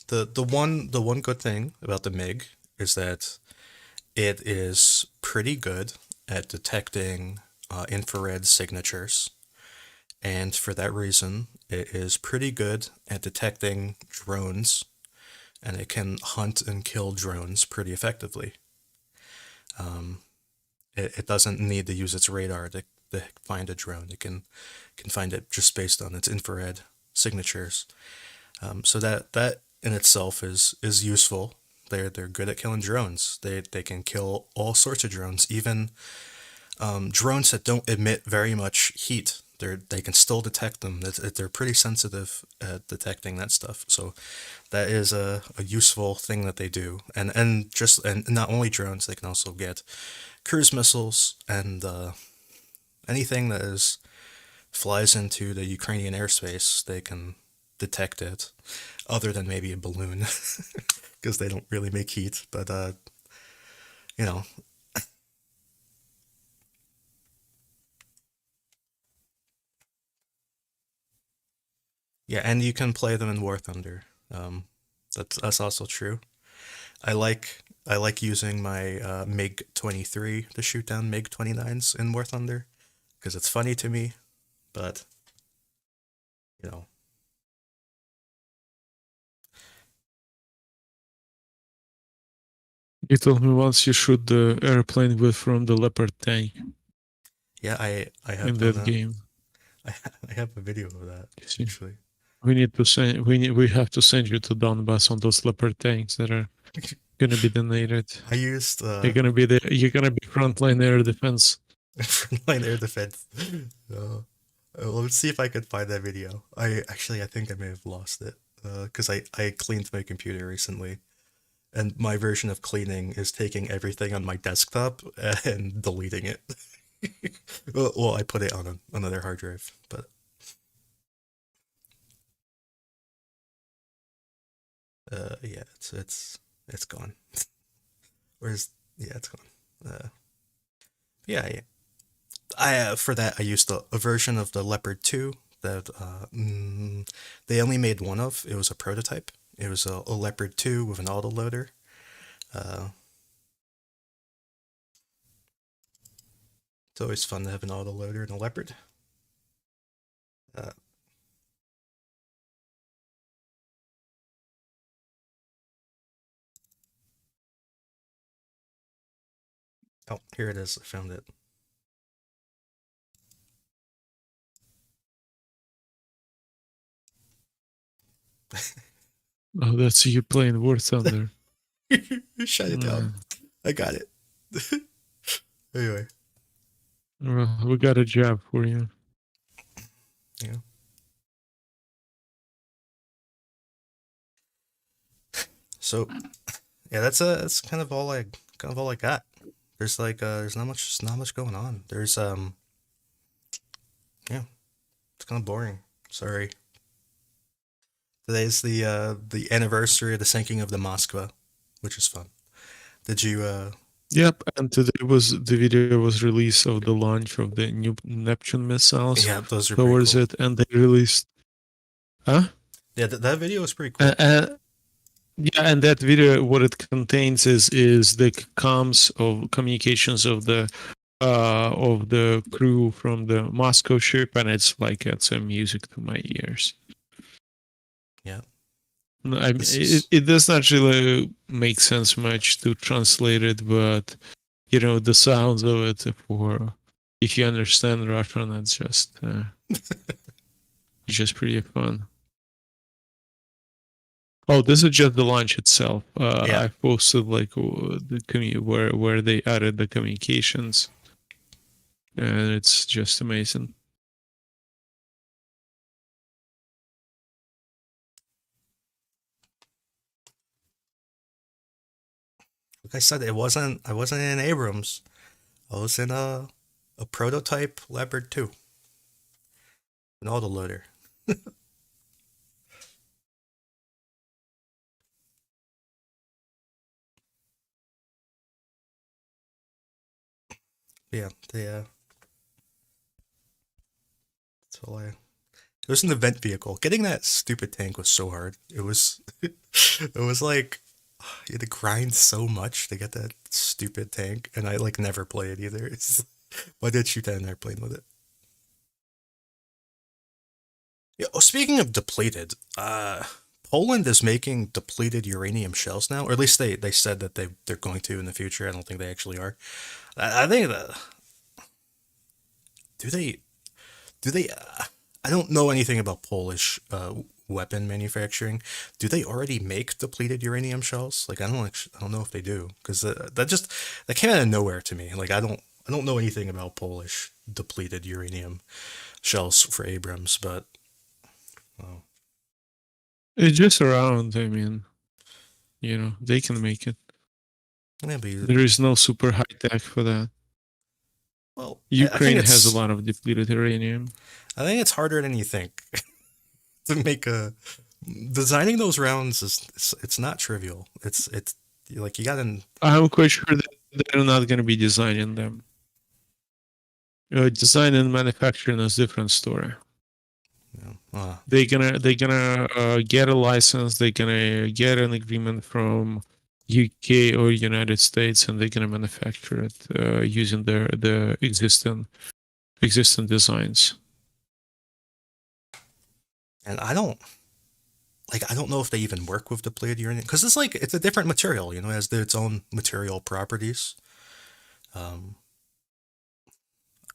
The one good thing about the MiG is that it is pretty good at detecting infrared signatures, and for that reason, it is pretty good at detecting drones, and it can hunt and kill drones pretty effectively. It doesn't need to use its radar to find a drone. It can find it just based on its infrared signatures. So that in itself is useful. They're good at killing drones. They can kill all sorts of drones, even drones that don't emit very much heat. They can still detect them. They're pretty sensitive at detecting that stuff. So that is a useful thing that they do. And not only drones, they can also get cruise missiles and anything that is flies into the Ukrainian airspace. They can detect it, other than maybe a balloon, because they don't really make heat. But you know, yeah, and you can play them in War Thunder. That's also true. I like using my MiG 23 to shoot down MiG 29s in War Thunder because it's funny to me. But you know, You told me once you shoot the airplane with from the Leopard tank yeah, I in have done that that. game. I have a video of that You see, actually. we have to send you to Donbass on those Leopard tanks that are gonna be donated. I used They're gonna be there. You're gonna be frontline air defense. frontline air defense. Uh, let's see if I could find that video. I think I may have lost it because I cleaned my computer recently, and my version of cleaning is taking everything on my desktop and deleting it. Well, I put it on another hard drive, but yeah, it's gone. Where's yeah, it's gone. Yeah, yeah. I for that I used a version of the Leopard 2 that they only made one of. It was a prototype. It was a Leopard 2 with an autoloader. Uh, it's always fun to have an autoloader in a Leopard. Uh, oh, here it is. I found it. Oh, that's you playing War Thunder. Shut it down. Uh, I got it. Anyway, well, we got a job for you. yeah. So yeah, that's kind of all I got. There's not much going on. Yeah, it's kind of boring. Sorry. Today's the anniversary of the sinking of the Moskva, which is fun. Did you Yep, and today was the video was released of the launch of the new Neptune missiles yeah, those are pretty towards cool. it, and they released. Huh? Yeah, that video is pretty Uh, cool. uh, yeah, and that video, what it contains is the comms of communications of the crew from the Moscow ship, and it's like it's some music to my ears. Yeah. No, I mean, This is it does not really make sense much to translate it, but the sounds of it for if you understand Russian, it's just pretty fun. Oh, this is just the launch itself. yeah. I posted like where they added the communications, and it's just amazing. Like I said, I wasn't in Abrams. I was in a prototype Leopard 2, an autoloader. Yeah, that's all I It was an event vehicle. Getting that stupid tank was so hard. It was, it was like you had to grind so much to get that stupid tank, and I like never play it either. It's why did shoot that in airplane with it? Yeah. Oh, speaking of depleted, Poland is making depleted uranium shells now, or at least they said that they're going to in the future. I don't think they actually are. I think that do they do they? I don't know anything about Polish weapon manufacturing. Do they already make depleted uranium shells? Like I don't know if they do because that came out of nowhere to me. Like I don't know anything about Polish depleted uranium shells for Abrams, but well, It's just around. I mean, they can make it. maybe. There is no super high tech for that. Well, I think Ukraine has a lot of depleted uranium. I think it's harder than you think to make a designing those rounds is it's not trivial. It's like you gotta. I'm quite sure that they're not going to be designing them. Design and manufacturing is a different story. They're gonna get a license. They're gonna get an agreement from UK or United States, and they're gonna manufacture it using the existing designs. And I don't know if they even work with depleted uranium because it's a different material. It has its own material properties. Um,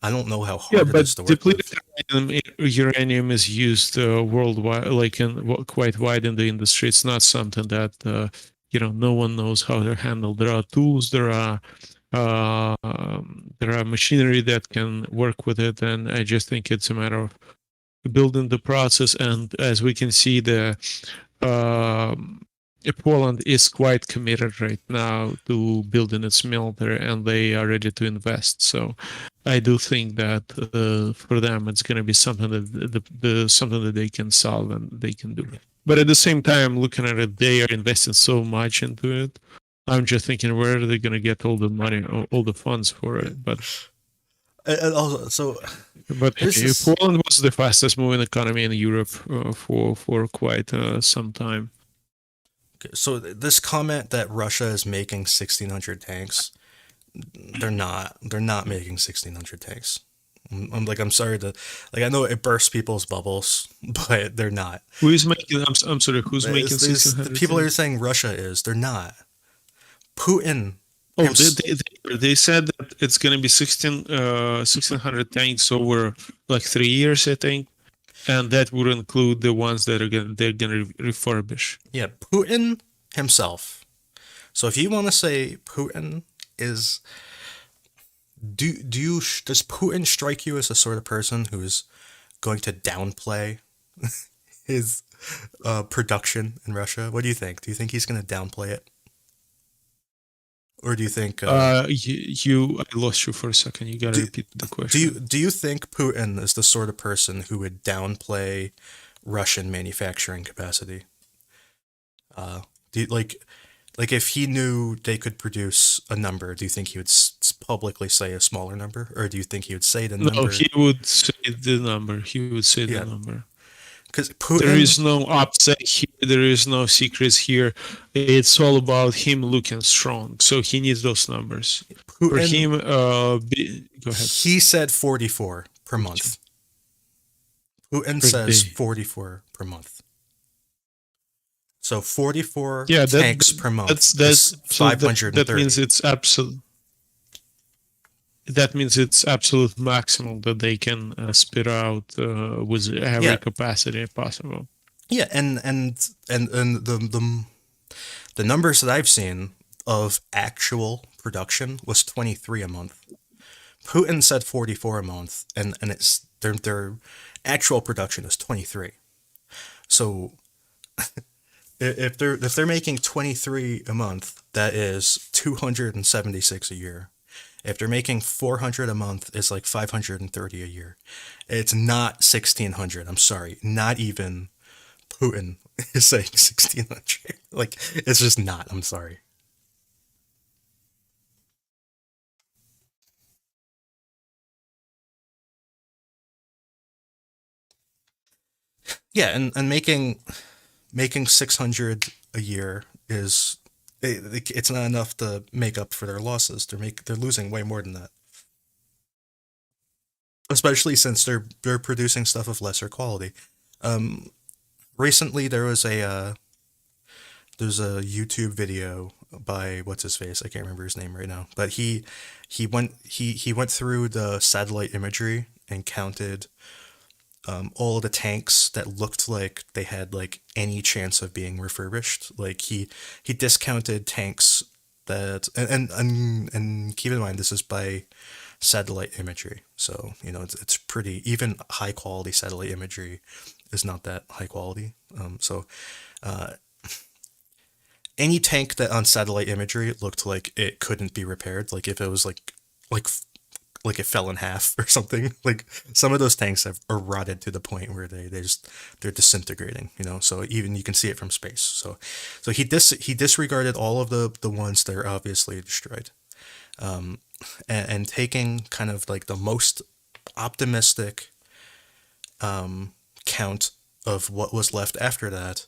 I don't know how Yeah, hard it but is to work depleted with. uranium is used worldwide, like quite wide in the industry. It's not something that no one knows how to handle. There are tools, there are machinery that can work with it, and I just think it's a matter of building the process. And as we can see, um, Poland is quite committed right now to building its military, and they are ready to invest. So I do think that for them, it's going to be something that something that they can solve and they can do. But at the same time, looking at it, they are investing so much into it. I'm just thinking, where are they going to get all the money, all the funds for it? And also, so But here's hey, this. Poland was the fastest moving economy in Europe for quite some time. So this comment that Russia is making 1,600 tanks, they're not making 1,600 tanks. I'm sorry to like I know it bursts people's bubbles, but they're not. Who is making? I'm sorry. Who's making The 1600 people are tanks? saying Russia is. They're not. Putin. Oh, Him. they said that it's going to be 1600 tanks over like 3 years, I think, and that would include the ones that they're going to refurbish. Yeah, Putin himself. So if you want to say Putin is, does Putin strike you as the sort of person who's going to downplay his production in Russia? What do you think? Do you think he's going to downplay it, or do you think? I lost you for a second. You got to repeat the question. Do you think Putin is the sort of person who would downplay Russian manufacturing capacity? Do you, like if he knew they could produce a number, do you think he would publicly say a smaller number, or do you think he would say the No, number? he would say the number. He would say the Yeah, number. because There Putin. is no upset here. There is no secrets here. It's all about him looking strong. So he needs those numbers. For Putin. him, go ahead. He said 44 per month. Putin Per says day. 44 per month. So 44 Yeah, tanks per month is so 530. that means it's absolute. That means it's absolute maximum that they can spit out with every Yeah, capacity possible. yeah, and the numbers that I've seen of actual production was 23 a month. Putin said 44 a month, and it's their actual production is 23. So if they're making 23 a month, that is 276 a year. If they're making 400 a month, it's like 530 a year. It's not 1,600. I'm sorry, not even Putin is saying 1,600. Like it's just not. I'm sorry. Yeah, and making 600 a year is it's not enough to make up for their losses. They're losing way more than that. Especially since they're producing stuff of lesser quality. Um, Recently there's a YouTube video by what's his face, I can't remember his name right now, but he went through the satellite imagery and counted all of the tanks that looked like they had like any chance of being refurbished. Like he discounted tanks that and keep in mind this is by satellite imagery. So, you know, it's pretty, even high quality satellite imagery is not that high quality. So any tank that on satellite imagery looked like it couldn't be repaired, like if it was like like it fell in half or something. Like some of those tanks are rotted to the point where they're disintegrating. You know, so even you can see it from space. So he disregarded all of the ones that are obviously destroyed, and taking kind of like the most optimistic count of what was left after that,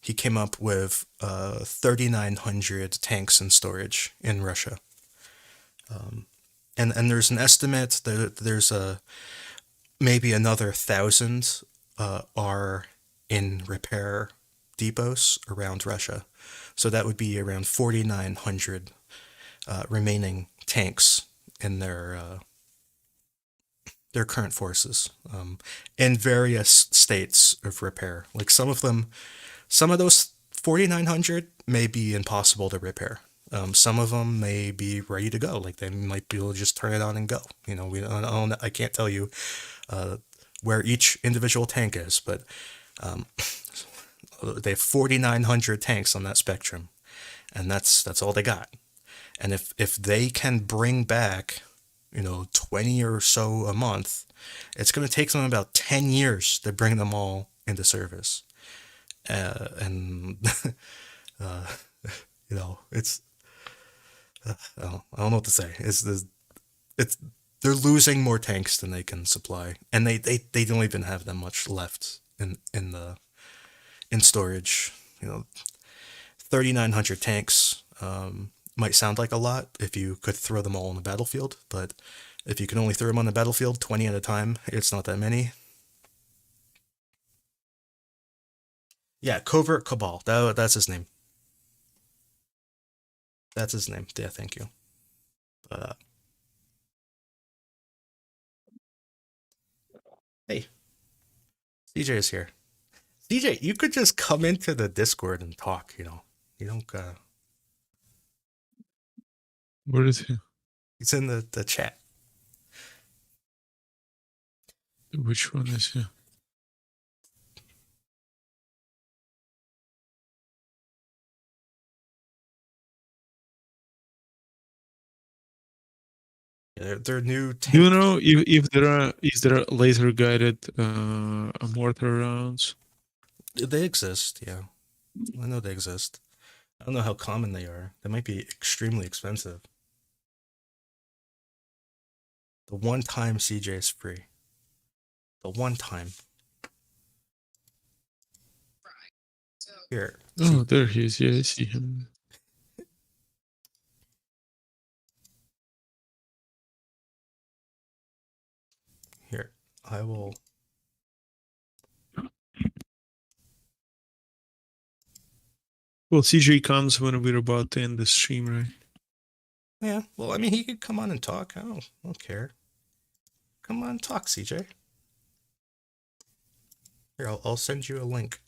he came up with 3,900 tanks in storage in Russia. And there's an estimate that there's maybe another 1,000 are in repair depots around Russia. So that would be around 4,900 remaining tanks in their current forces, in various states of repair. Like some of those 4,900 may be impossible to repair. Some of them may be ready to go. Like they might be able to just turn it on and go. You know, I can't tell you where each individual tank is, but they have 4,900 tanks on that spectrum, and that's all they got. And if they can bring back, you know, 20 or so a month, it's going to take them about 10 years to bring them all into service. And you know, I don't know what to say. It's they're losing more tanks than they can supply, and they don't even have that much left in storage. You know, 3,900 tanks might sound like a lot if you could throw them all on the battlefield, but if you can only throw them on the battlefield 20 at a time, it's not that many. Yeah, Covert Cabal. That's his name. That's his name. Yeah, thank you. Uh, hey, CJ is here. CJ, you could just come into the Discord and talk. You know, you don't. Where is he? He's in the chat. Which one is he? They're new Do you tank. know if there are laser guided mortar rounds? They exist. Yeah, I know they exist. I don't know how common they are. They might be extremely expensive. The one time CJ is free. The one time. Here, see Oh, there he is. Yeah, I see him. here. I will. Well, CJ comes when we're about to end the stream, right? Yeah. Well, I mean, he could come on and talk. I don't care. Come on, talk, CJ. Here, I'll send you a link.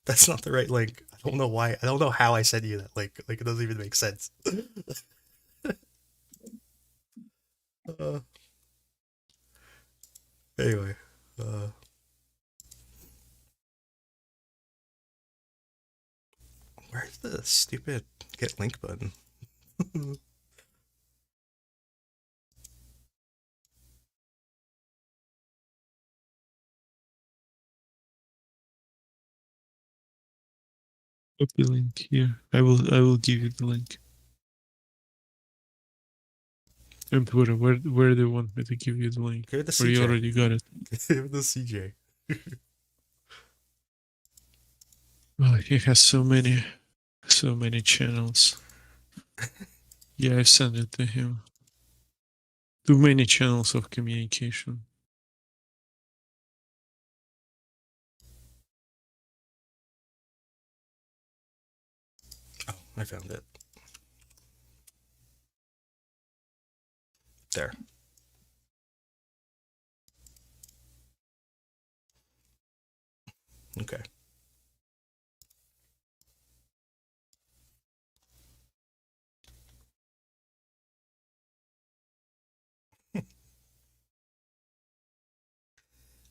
That's not the right link. I don't know why. I don't know how I sent you that link. Like, it doesn't even make sense. uh, anyway. Uh, where's the stupid get link button? Copy link here. I will give you the link. And Twitter, where do you want me to give you the link? Give it to Or you CJ. already got it? Give it to CJ. Oh, he has so many channels. Yeah, I sent it to him. Too many channels of communication. Oh, I found it. There. Okay.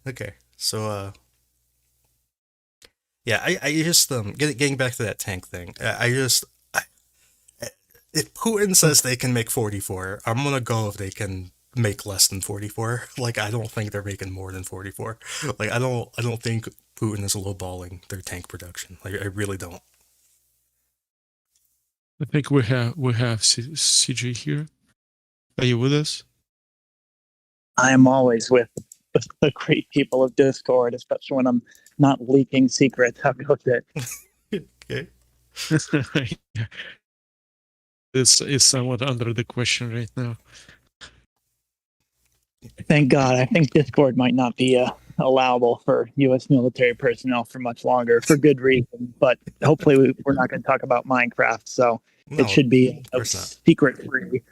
Okay. So yeah, I just getting back to that tank thing. If Putin says they can make 44, I'm gonna go if they can make less than 44. Like I don't think they're making more than 44. Like I don't think Putin is lowballing their tank production. Like I really don't. I think we have CJ here. Are you with us? I am always with the great people of Discord, especially when I'm not leaking secrets. How goes it? Okay. This is somewhat under the question right now. Thank God. I think Discord might not be allowable for U.S. military personnel for much longer, for good reason. But hopefully, we're not going to talk about Minecraft, so No, it should be of course not. secret free.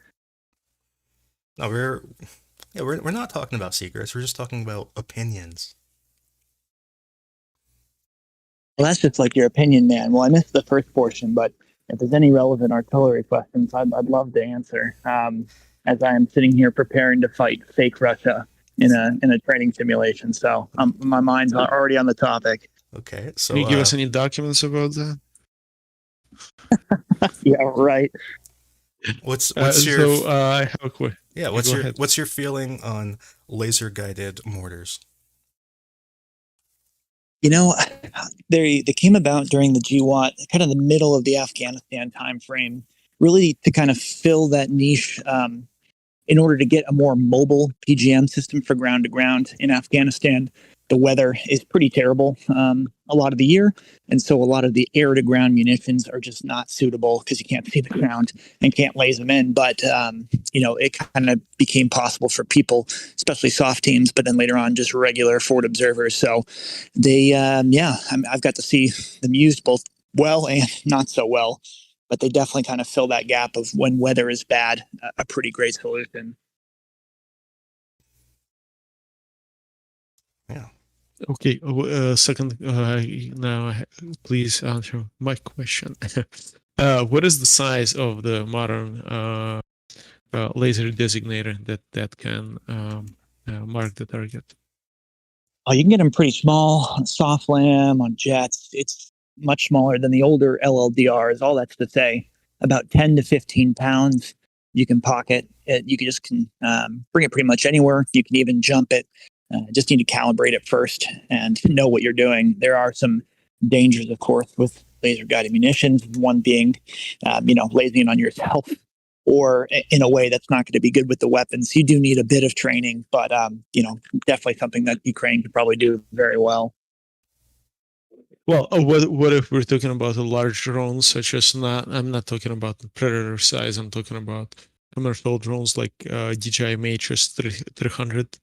No, we're not talking about secrets. We're just talking about opinions. Well, that's just like your opinion, man. Well, I missed the first portion, but if there's any relevant artillery questions, I'd love to answer. As I am sitting here preparing to fight fake Russia in a training simulation, so my mind's already on the topic. Okay, so Can you give us any documents about that? Yeah, right. what's your I have a question. yeah, what's your feeling on laser guided mortars? You know, they came about during the GWAT, kind of the middle of the Afghanistan timeframe, really to kind of fill that niche in order to get a more mobile PGM system for ground to ground in Afghanistan. The weather is pretty terrible a lot of the year. And so a lot of the air to ground munitions are just not suitable because you can't see the ground and can't laze them in. But, it kind of became possible for people, especially soft teams, but then later on just regular forward observers. So I've got to see them used both well and not so well. But they definitely kind of fill that gap of when weather is bad, a pretty great solution. Yeah. Okay, second, now please answer my question. What is the size of the modern laser designator that can mark the target? Oh, you can get them pretty small on soft lam, on jets. It's much smaller than the older LLDRs. All that's to say, about 10 to 15 pounds. You can pocket it. You can bring it pretty much anywhere. You can even jump it. Just need to calibrate it first and know what you're doing. There are some dangers, of course, with laser guided munitions. One being, lasing on yourself or in a way that's not going to be good with the weapons. You do need a bit of training, but definitely something that Ukraine could probably do very well. Well, what if we're talking about a large drone, such as I'm not talking about the Predator size. I'm talking about commercial drones like DJI Matrix 300.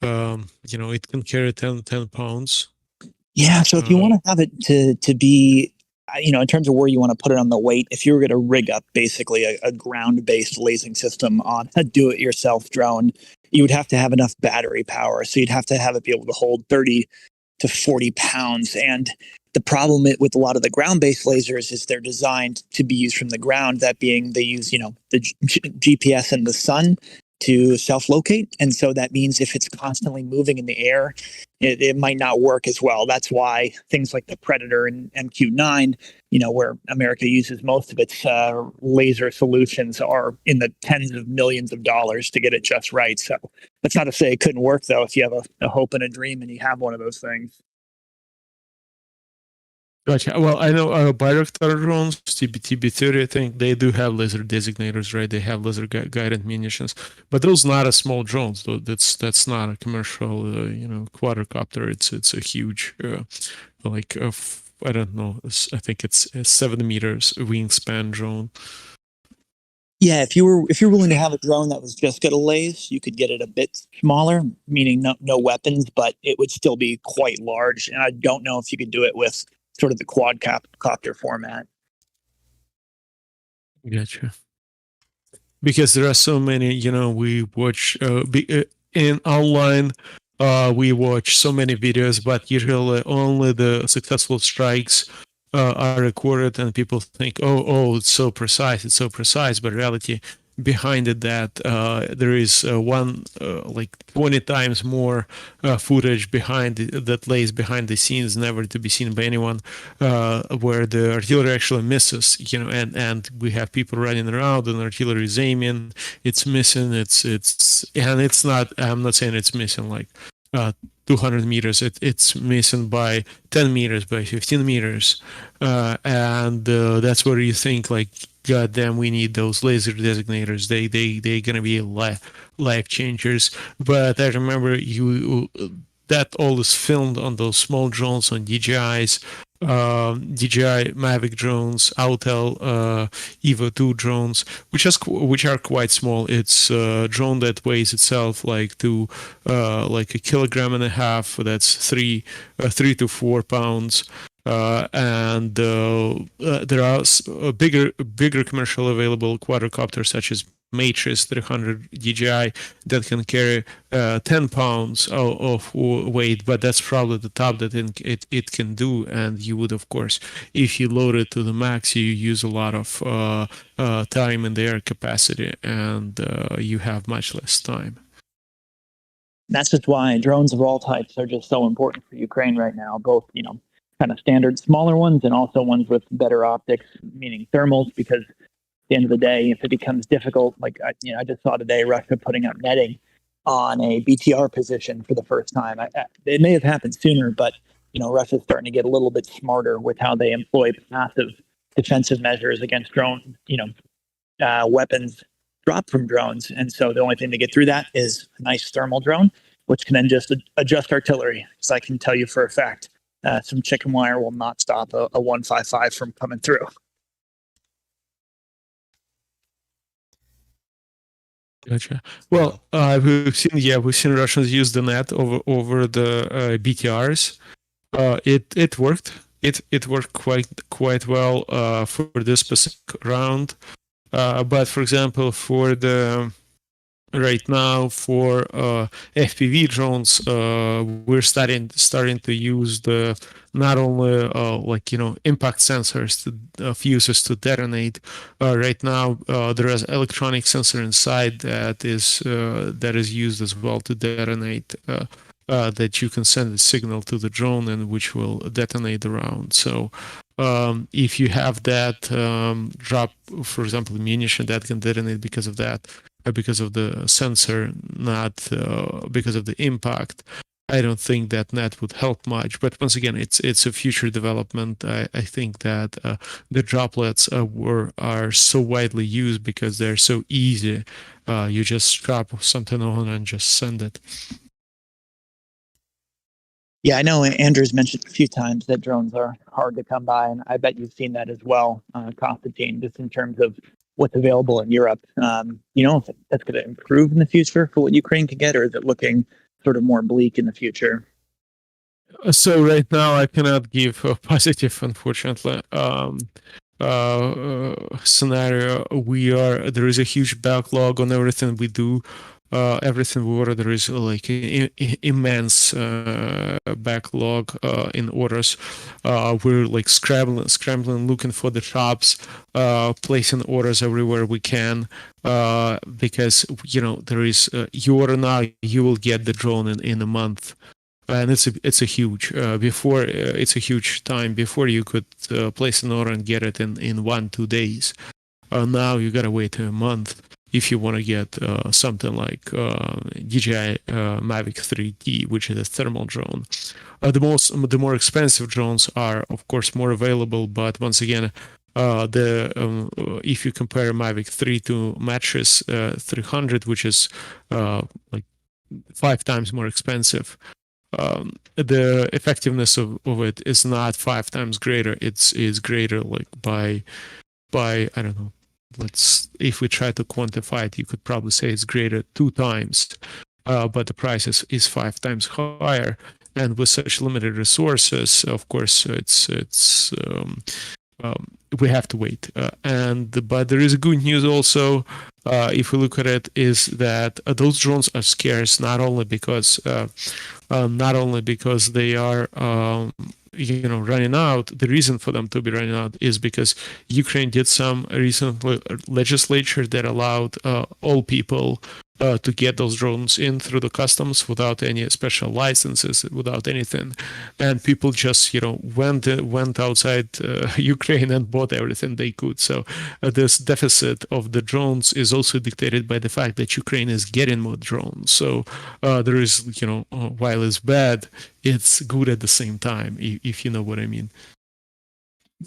It can carry 10 pounds. Yeah, so if you want to have it to be, in terms of where you want to put it on the weight, if you were going to rig up basically a ground-based lasing system on a do-it-yourself drone, you would have to have enough battery power. So you'd have to have it be able to hold 30 to 40 pounds. And the problem with a lot of the ground-based lasers is they're designed to be used from the ground. That being, they use, the GPS and the sun to self-locate. And so that means if it's constantly moving in the air, it might not work as well. That's why things like the Predator and MQ-9, where America uses most of its laser solutions, are in the tens of millions of dollars to get it just right. So that's not to say it couldn't work, though, if you have a hope and a dream and you have one of those things. Gotcha. Well, I know Bayraktar drones, TB30, I think they do have laser designators, right? They have laser guided munitions, but those not a small drones. Though that's not a commercial, quadrocopter. It's a huge, I don't know. I think it's a 7 meters wingspan drone. Yeah, if you're willing to have a drone that was just going to laze, you could get it a bit smaller, meaning no weapons, but it would still be quite large. And I don't know if you could do it with sort of the quadcopter format. Gotcha. Because there are so many, we watch in online. We watch so many videos, but usually only the successful strikes are recorded, and people think, it's so precise, but in reality behind it that there is 20 times more footage that lays behind the scenes, never to be seen by anyone, where the artillery actually misses, and we have people running around and artillery is aiming, it's missing, it's not, I'm not saying it's missing like 200 meters, it's missing by 10 meters, by 15 meters, and that's where you think like, God damn, we need those laser designators. They're gonna be life changers. But I remember that all is filmed on those small drones, on DJI's, DJI Mavic drones, Autel Evo 2 drones, which are quite small. It's a drone that weighs itself like a kilogram and a half. That's 3 to 4 pounds. And there are bigger commercial available quadrocopters such as Matrix 300 DJI that can carry 10 pounds of weight, but that's probably the top that it can do. And you would, of course, if you load it to the max, you use a lot of time in the air capacity, and you have much less time. That's just why drones of all types are just so important for Ukraine right now, both, kind of standard smaller ones and also ones with better optics, meaning thermals, because at the end of the day, if it becomes difficult, like I just saw today Russia putting up netting on a BTR position for the first time. It may have happened sooner, but Russia's starting to get a little bit smarter with how they employ passive defensive measures against drone, weapons dropped from drones. And so the only thing to get through that is a nice thermal drone, which can then just adjust artillery. Because I can tell you for a fact, some chicken wire will not stop a 155 from coming through. Gotcha. Well, we've seen Russians use the net over the BTRs. It worked. It worked quite well for this specific round. But for example, right now for FPV drones, we're starting to use the not only impact sensors, fuses to detonate. Right now, there is electronic sensor inside that is used as well to detonate. That you can send a signal to the drone and which will detonate the round. So if you have that drop, for example, munition that can detonate because of that, because of the sensor, not because of the impact, I don't think that net would help much. But once again, it's a future development. I think that the droplets are so widely used because they're so easy. You just strap something on and just send it. Yeah, I know Andrew's mentioned a few times that drones are hard to come by, and I bet you've seen that as well, Constantine, just in terms of what's available in Europe. If that's going to improve in the future for what Ukraine can get, or is it looking sort of more bleak in the future? So right now I cannot give a positive, unfortunately. Scenario. There is a huge backlog on everything we do. Everything we order, there is like immense backlog in orders. We're like scrambling, looking for the shops, placing orders everywhere we can, because there is you order now, you will get the drone in a month. And it's a huge before it's a huge time before you could place an order and get it in 1-2 days. Now you gotta wait a month. if you want to get something like DJI Mavic 3D, which is a thermal drone. The more expensive drones are, of course, more available, but once again, if you compare Mavic 3 to Matches 300, which is like 5 times more expensive, the effectiveness of it is not 5 times greater. It's greater like by I don't know. If we try to quantify it, you could probably say it's greater 2 times, but the price is 5 times higher. And with such limited resources, of course, we have to wait. But there is good news also. If we look at it, is that those drones are scarce not only because they are running out. The reason for them to be running out is because Ukraine did some recent legislature that allowed all people to get those drones in through the customs without any special licenses, without anything, and people just went outside Ukraine and bought everything they could. So this deficit of the drones is also dictated by the fact that Ukraine is getting more drones. So there is, while it's bad, it's good at the same time, if you know what I mean.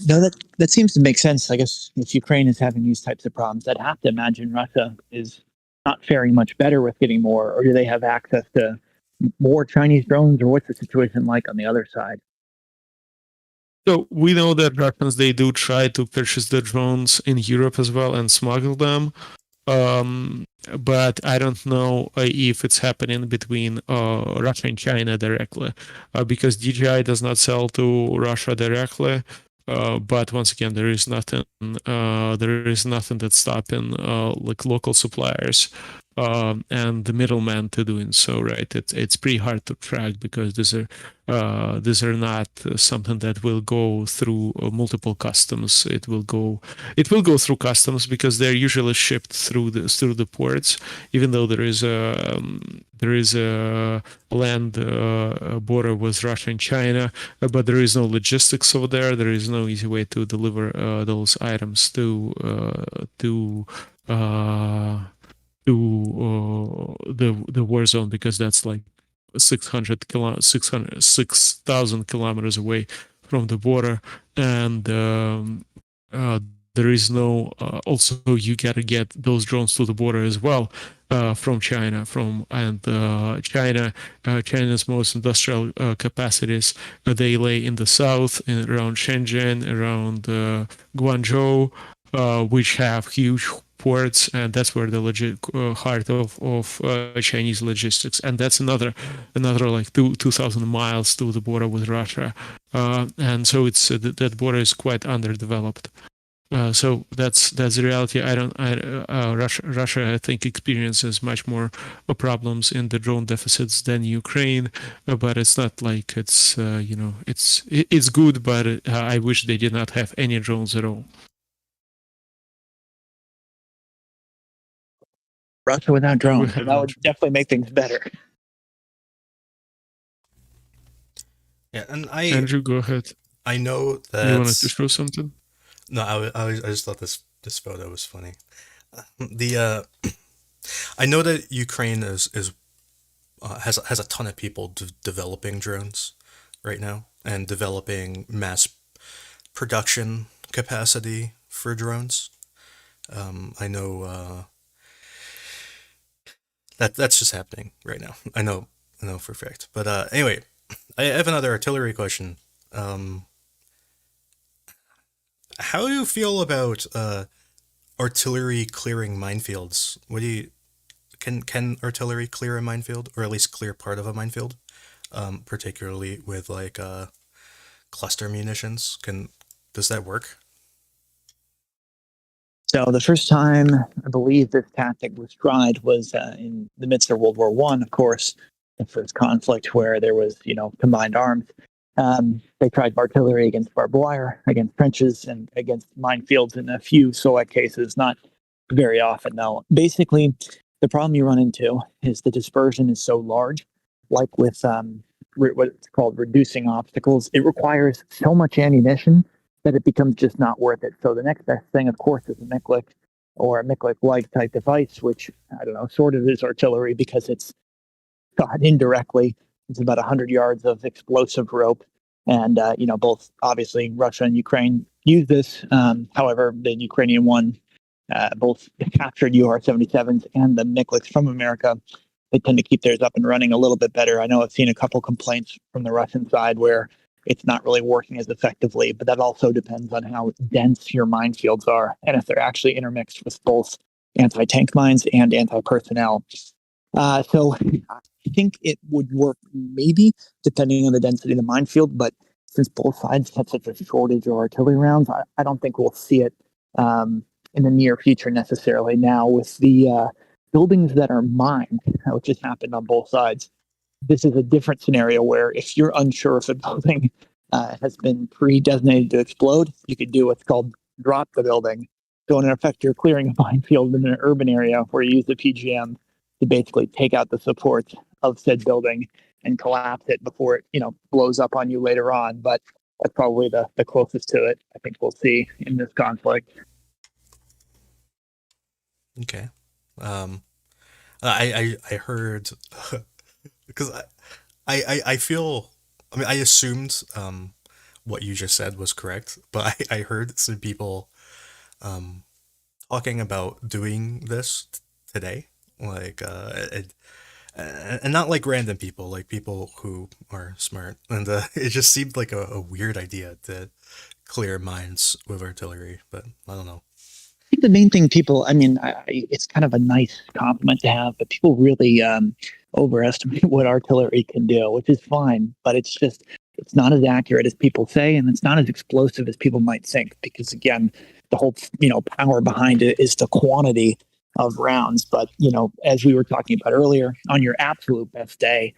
No, that seems to make sense. I guess if Ukraine is having these types of problems, I'd have to imagine Russia is not faring much better with getting more, or do they have access to more Chinese drones, or what's the situation like on the other side? So we know that Russians, they do try to purchase the drones in Europe as well and smuggle them. But I don't know if it's happening between Russia and China directly, because DJI does not sell to Russia directly. But once again, there is nothing that's stopping like local suppliers and the middleman to doing so. Right? It's pretty hard to track because these are not something that will go through multiple customs. It will go through customs because they're usually shipped through the ports, even though there is a land border with Russia and China, but there is no logistics over there. There is no easy way to deliver those items to the war zone, because that's like 6,000 kilometers away from the border, and there is no. Also, you gotta get those drones to the border as well from China. China's most industrial capacities they lay in the south, around Shenzhen, around Guangzhou, which have huge ports, and that's where the heart of Chinese logistics, and that's another like 2,000 miles to the border with Russia, and so it's that border is quite underdeveloped. So that's the reality. Russia I think experiences much more problems in the drone deficits than Ukraine, but it's not like it's it's good, but I wish they did not have any drones at all. Russia without drones, that would definitely make things better. Yeah, and Andrew, go ahead. I know that you wanted to show something. No, I just thought this photo was funny. I know that Ukraine has a ton of people developing drones right now and developing mass production capacity for drones. I know that's just happening right now. I know for a fact. But anyway, I have another artillery question. How do you feel about artillery clearing minefields? Can artillery clear a minefield, or at least clear part of a minefield? Particularly with like cluster munitions. Does that work? So the first time I believe this tactic was tried was in the midst of World War One, of course, the first conflict where there was combined arms. They tried artillery against barbed wire, against trenches, and against minefields in a few select cases, not very often though. Basically, the problem you run into is the dispersion is so large, like with what's called reducing obstacles. It requires so much ammunition that it becomes just not worth it. So the next best thing, of course, is a Miklik. or a Miklik-like type device, which I don't know, sort of is artillery because it's shot indirectly. It's about 100 yards of explosive rope. And, both obviously Russia and Ukraine use this. However, the Ukrainian one, both the captured UR-77s and the Mikliks from America, they tend to keep theirs up and running a little bit better. I know I've seen a couple complaints from the Russian side where it's not really working as effectively, but that also depends on how dense your minefields are and if they're actually intermixed with both anti-tank mines and anti-personnel. So I think it would work maybe depending on the density of the minefield, but since both sides have such a shortage of artillery rounds, I don't think we'll see it in the near future necessarily. Now with the buildings that are mined, which has happened on both sides, this is a different scenario where if you're unsure if a building has been pre-designated to explode, you could do what's called drop the building. So in effect, you're clearing a minefield in an urban area where you use the PGM to basically take out the supports of said building and collapse it before it, blows up on you later on. But that's probably the closest to it I think we'll see in this conflict. Okay. I heard because I feel, I mean, I assumed what you just said was correct, but I heard some people talking about doing this today, like and not like random people, like people who are smart, and it just seemed like a weird idea to clear mines with artillery, but I don't know. I think the main thing people, it's kind of a nice compliment to have, but people really overestimate what artillery can do, which is fine, but it's not as accurate as people say, and it's not as explosive as people might think, because again, the whole, power behind it is the quantity of rounds. But, as we were talking about earlier, on your absolute best day,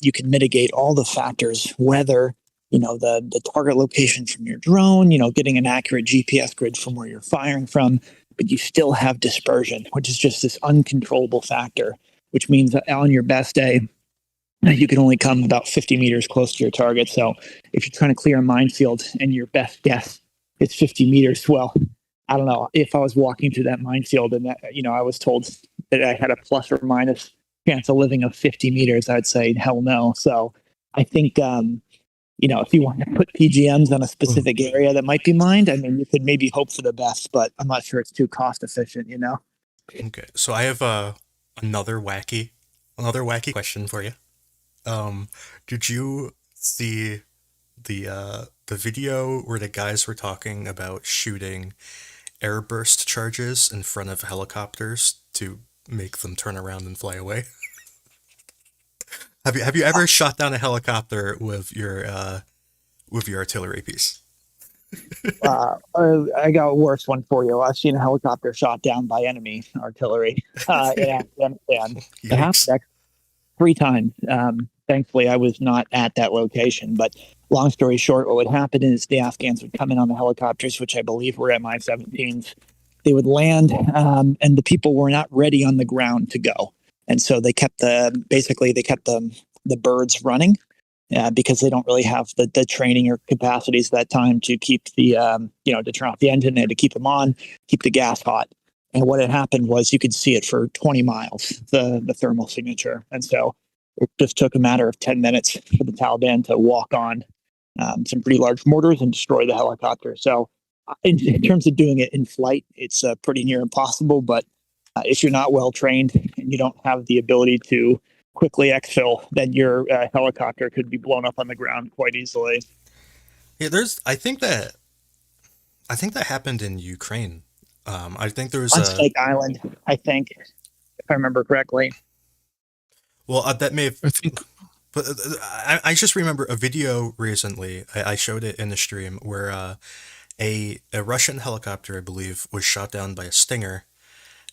you can mitigate all the factors, weather, the target location from your drone, getting an accurate GPS grid from where you're firing from, but you still have dispersion, which is just this uncontrollable factor, which means that on your best day, you can only come about 50 meters close to your target. So if you're trying to clear a minefield and your best guess is 50 meters, well, I don't know. If I was walking through that minefield and that, I was told that I had a plus or minus chance of living of 50 meters, I'd say hell no. So I think, if you want to put PGMs on a specific area that might be mined, you could maybe hope for the best, but I'm not sure it's too cost efficient, Okay, so I have another wacky question for you. Did you see the video where the guys were talking about shooting airburst charges in front of helicopters to make them turn around and fly away? Have you ever shot down a helicopter with your artillery piece? I got a worse one for you. I've seen a helicopter shot down by enemy artillery in Afghanistan. It happened 3 times. Thankfully, I was not at that location. But long story short, what would happen is the Afghans would come in on the helicopters, which I believe were Mi-17s. They would land, and the people were not ready on the ground to go. And so they kept the birds running because they don't really have the training or capacities at that time to keep the to turn off the engine. They had to keep them on, keep the gas hot. And what had happened was you could see it for 20 miles, the thermal signature. And so it just took a matter of 10 minutes for the Taliban to walk on some pretty large mortars and destroy the helicopter. So in terms of doing it in flight, it's pretty near impossible. But if you're not well trained and you don't have the ability to quickly exfil, then your helicopter could be blown up on the ground quite easily. Yeah, I think that happened in Ukraine. I think there was on Snake Island, I think, if I remember correctly. Well, that may have. I think. But I just remember a video recently. I showed it in the stream where a Russian helicopter, I believe, was shot down by a Stinger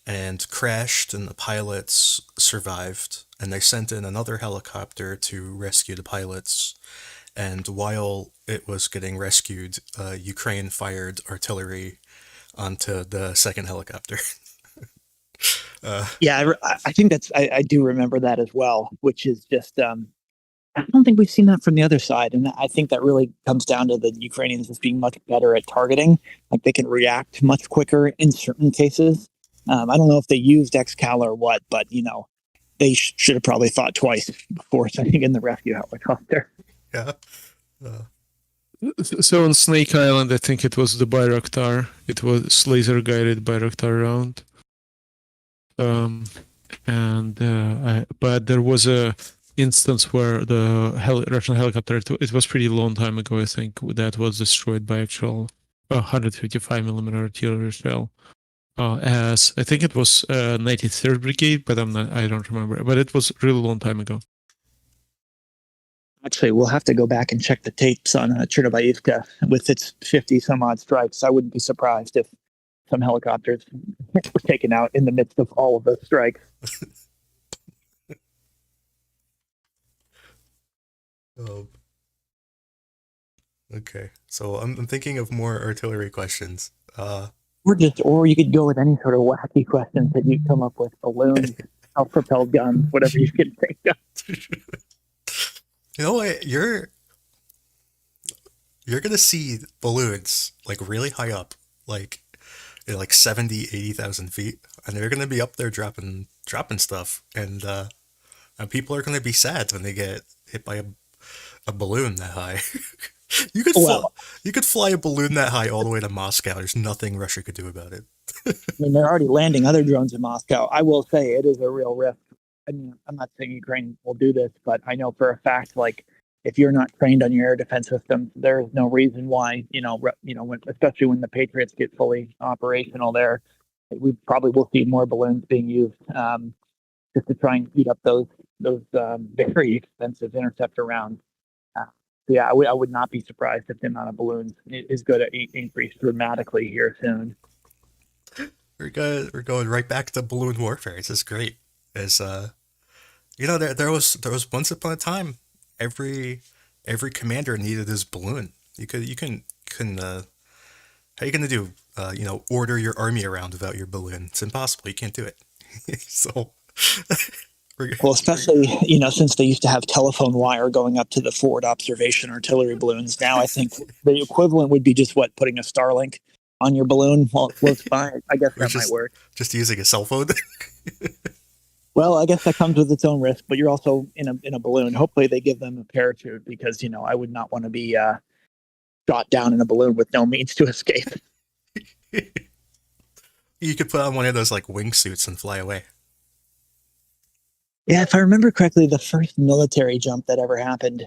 and crashed, and the pilots survived. And they sent in another helicopter to rescue the pilots. And while it was getting rescued, Ukraine fired artillery onto the second helicopter. Yeah, I think I do remember that as well, which is just I don't think we've seen that from the other side, and I think that really comes down to the Ukrainians just being much better at targeting. Like they can react much quicker in certain cases. I don't know if they used Excal or what, but they should have probably thought twice before sending in the rescue helicopter. Yeah. So on Snake Island, I think it was the Bayraktar. It was laser-guided Bayraktar round. But there was a instance where the Russian helicopter, it was pretty long time ago, I think, that was destroyed by actual 155 millimeter artillery shell. As I think it was 93rd Brigade, but I don't remember. But it was a really long time ago. Actually, we'll have to go back and check the tapes on Chernobyivka with its 50 some odd strikes. I wouldn't be surprised if some helicopters were taken out in the midst of all of those strikes. Okay, so I'm thinking of more artillery questions. Or you could go with any sort of wacky questions that you come up with: balloons, self-propelled guns, whatever you can think of. You know what? You're gonna see balloons like really high up, like 70, 80,000 feet, and they're gonna be up there dropping stuff, and people are gonna be sad when they get hit by a balloon that high. You could fly a balloon that high all the way to Moscow. There's nothing Russia could do about it. I mean, they're already landing other drones in Moscow. I will say it is a real risk. I mean, I'm not saying Ukraine will do this, but I know for a fact, like, if you're not trained on your air defense systems, there is no reason why, especially when the Patriots get fully operational there, we probably will see more balloons being used just to try and heat up those very expensive interceptor rounds. Yeah, I would not be surprised if the amount of balloons is going to increase dramatically here soon. We're going right back to balloon warfare. This is great. As there was once upon a time, every commander needed his balloon. You can how are you gonna do order your army around without your balloon? It's impossible. You can't do it. So. Well, especially, since they used to have telephone wire going up to the forward observation artillery balloons. Now I think the equivalent would be just putting a Starlink on your balloon while it floats by. I guess that might work. Just using a cell phone. Well, I guess that comes with its own risk, but you're also in a balloon. Hopefully they give them a parachute because, I would not want to be shot down in a balloon with no means to escape. You could put on one of those like wingsuits and fly away. Yeah, if I remember correctly, the first military jump that ever happened.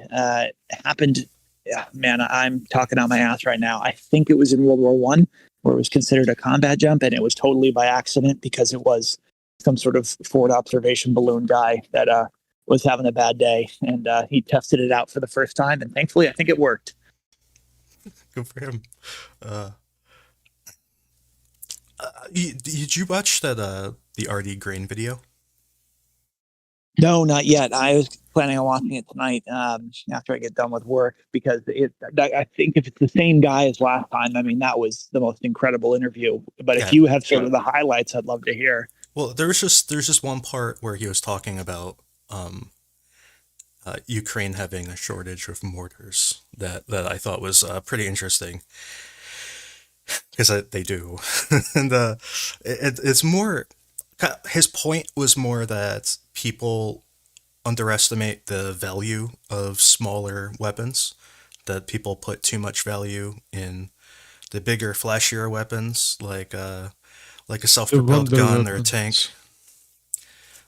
Yeah, man, I'm talking out my ass right now. I think it was in World War I, where it was considered a combat jump, and it was totally by accident because it was some sort of forward observation balloon guy that was having a bad day, and he tested it out for the first time, and thankfully, I think it worked. Good for him. Did you watch that the RD Grain video? No, not yet. I was planning on watching it tonight after I get done with work because I think if it's the same guy as last time, I mean, that was the most incredible interview. But if you have sort of the highlights, I'd love to hear. Well, there's just one part where he was talking about Ukraine having a shortage of mortars that I thought was pretty interesting. Because they do. And it's more... His point was more that people underestimate the value of smaller weapons, that people put too much value in the bigger, flashier weapons, like a self-propelled gun or a tank.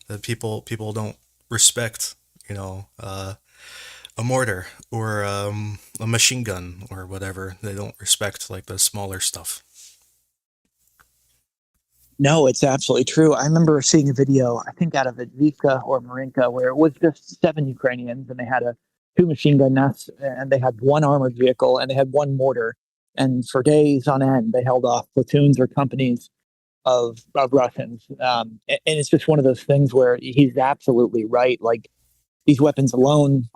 That people don't respect, a mortar or a machine gun or whatever. They don't respect like the smaller stuff. No, it's absolutely true. I remember seeing a video, I think out of Avdiivka or Marinka, where it was just 7 Ukrainians and they had 2 machine gun nests and they had 1 armored vehicle and they had 1 mortar. And for days on end, they held off platoons or companies of Russians. And it's just one of those things where he's absolutely right. Like these weapons alone,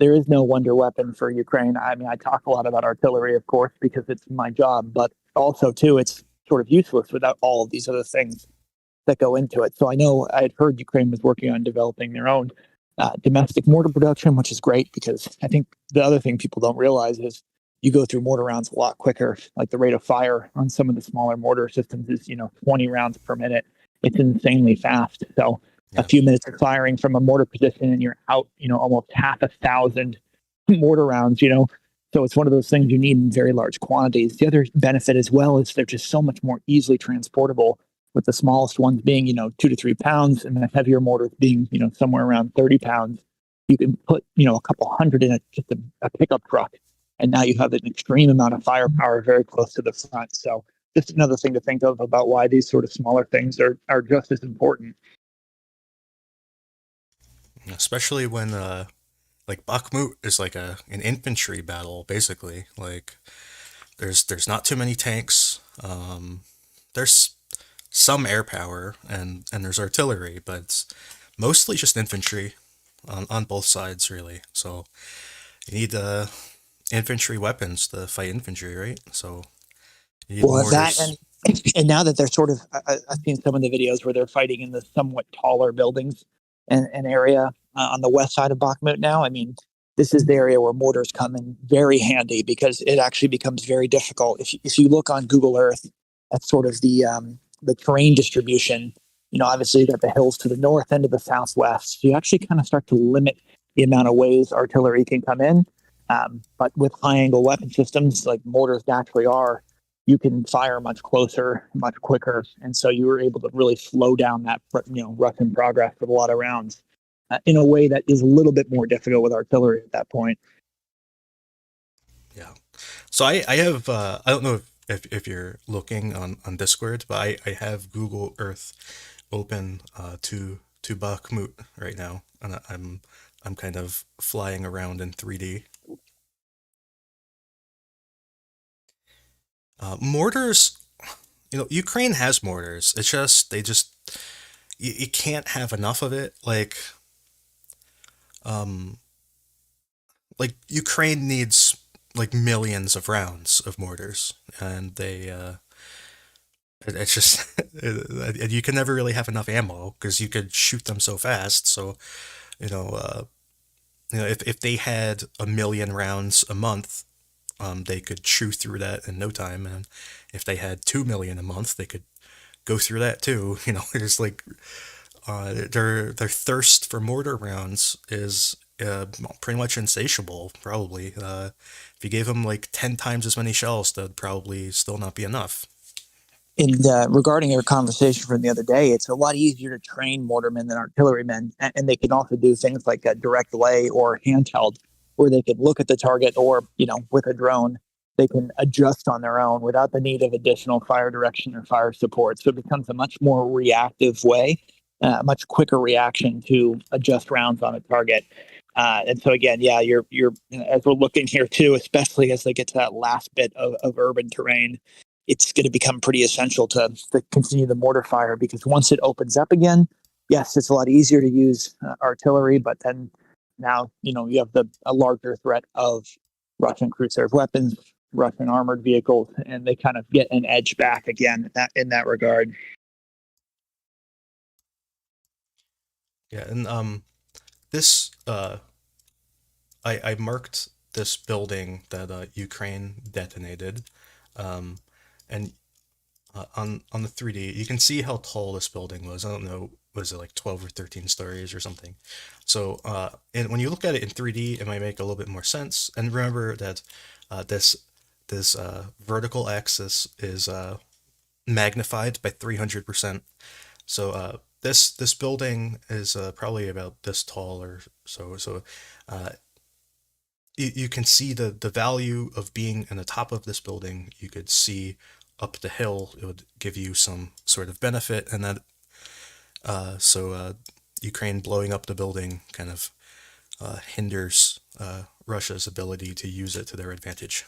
there is no wonder weapon for Ukraine. I mean, I talk a lot about artillery, of course, because it's my job, but also too, it's sort of useless without all of these other things that go into it. So I know I had heard Ukraine was working on developing their own domestic mortar production, which is great because I think the other thing people don't realize is you go through mortar rounds a lot quicker. Like the rate of fire on some of the smaller mortar systems is 20 rounds per minute. It's insanely fast. So a few minutes of firing from a mortar position and you're out almost 500,000 mortar rounds. So it's one of those things you need in very large quantities. The other benefit as well is they're just so much more easily transportable, with the smallest ones being 2 to 3 pounds and the heavier mortars being somewhere around 30 pounds. You can put a couple hundred in just a pickup truck, and now you have an extreme amount of firepower very close to the front. So just another thing to think of about why these sort of smaller things are just as important. Especially when like Bakhmut is like an infantry battle basically. Like there's not too many tanks. There's some air power and there's artillery, but it's mostly just infantry on both sides really. So you need infantry weapons to fight infantry, right? So you need Well, that mortars. and now that they're sort of, I've seen some of the videos where they're fighting in the somewhat taller buildings and an area on the west side of Bakhmut now. I mean, this is the area where mortars come in very handy because it actually becomes very difficult. If you look on Google Earth at sort of the terrain distribution, obviously you got the hills to the north and to the southwest. So you actually kind of start to limit the amount of ways artillery can come in. But with high angle weapon systems like mortars naturally are, you can fire much closer, much quicker, and so you were able to really slow down that Russian progress with a lot of rounds in a way that is a little bit more difficult with artillery at that point. Yeah. So I have I don't know if you're looking on Discord, but I have Google Earth open to Bakhmut right now, and I'm kind of flying around in 3D. Mortars, Ukraine has mortars. It's just you can't have enough of it. Um, like Ukraine needs like millions of rounds of mortars, and it's just you can never really have enough ammo because you could shoot them so fast. So you know, uh, if they had a million rounds a month, they could chew through that in no time, and if they had 2 million a month, they could go through that too. It's like their thirst for mortar rounds is pretty much insatiable. Probably, if you gave them like 10 times as many shells, that'd probably still not be enough. And regarding your conversation from the other day, it's a lot easier to train mortarmen than artillerymen, and they can also do things like a direct lay or handheld, where they can look at the target, or with a drone, they can adjust on their own without the need of additional fire direction or fire support. So it becomes a much more reactive way, much quicker reaction to adjust rounds on a target. And so again, yeah, you're as we're looking here too, especially as they get to that last bit of urban terrain, it's going to become pretty essential to continue the mortar fire, because once it opens up again, yes, it's a lot easier to use artillery, but then now you have a larger threat of Russian cruise serve weapons, Russian armored vehicles, and they kind of get an edge back again in that regard. Yeah, and this I marked this building that Ukraine detonated, um, and on the 3D you can see how tall this building was. I don't know, was it like 12 or 13 stories or something? So and when you look at it in 3D, it might make a little bit more sense. And remember that this vertical axis is magnified by 300%. So this building is probably about this tall or so. So uh, you can see the value of being in the top of this building. You could see up the hill. It would give you some sort of benefit, and that Ukraine blowing up the building kind of hinders Russia's ability to use it to their advantage.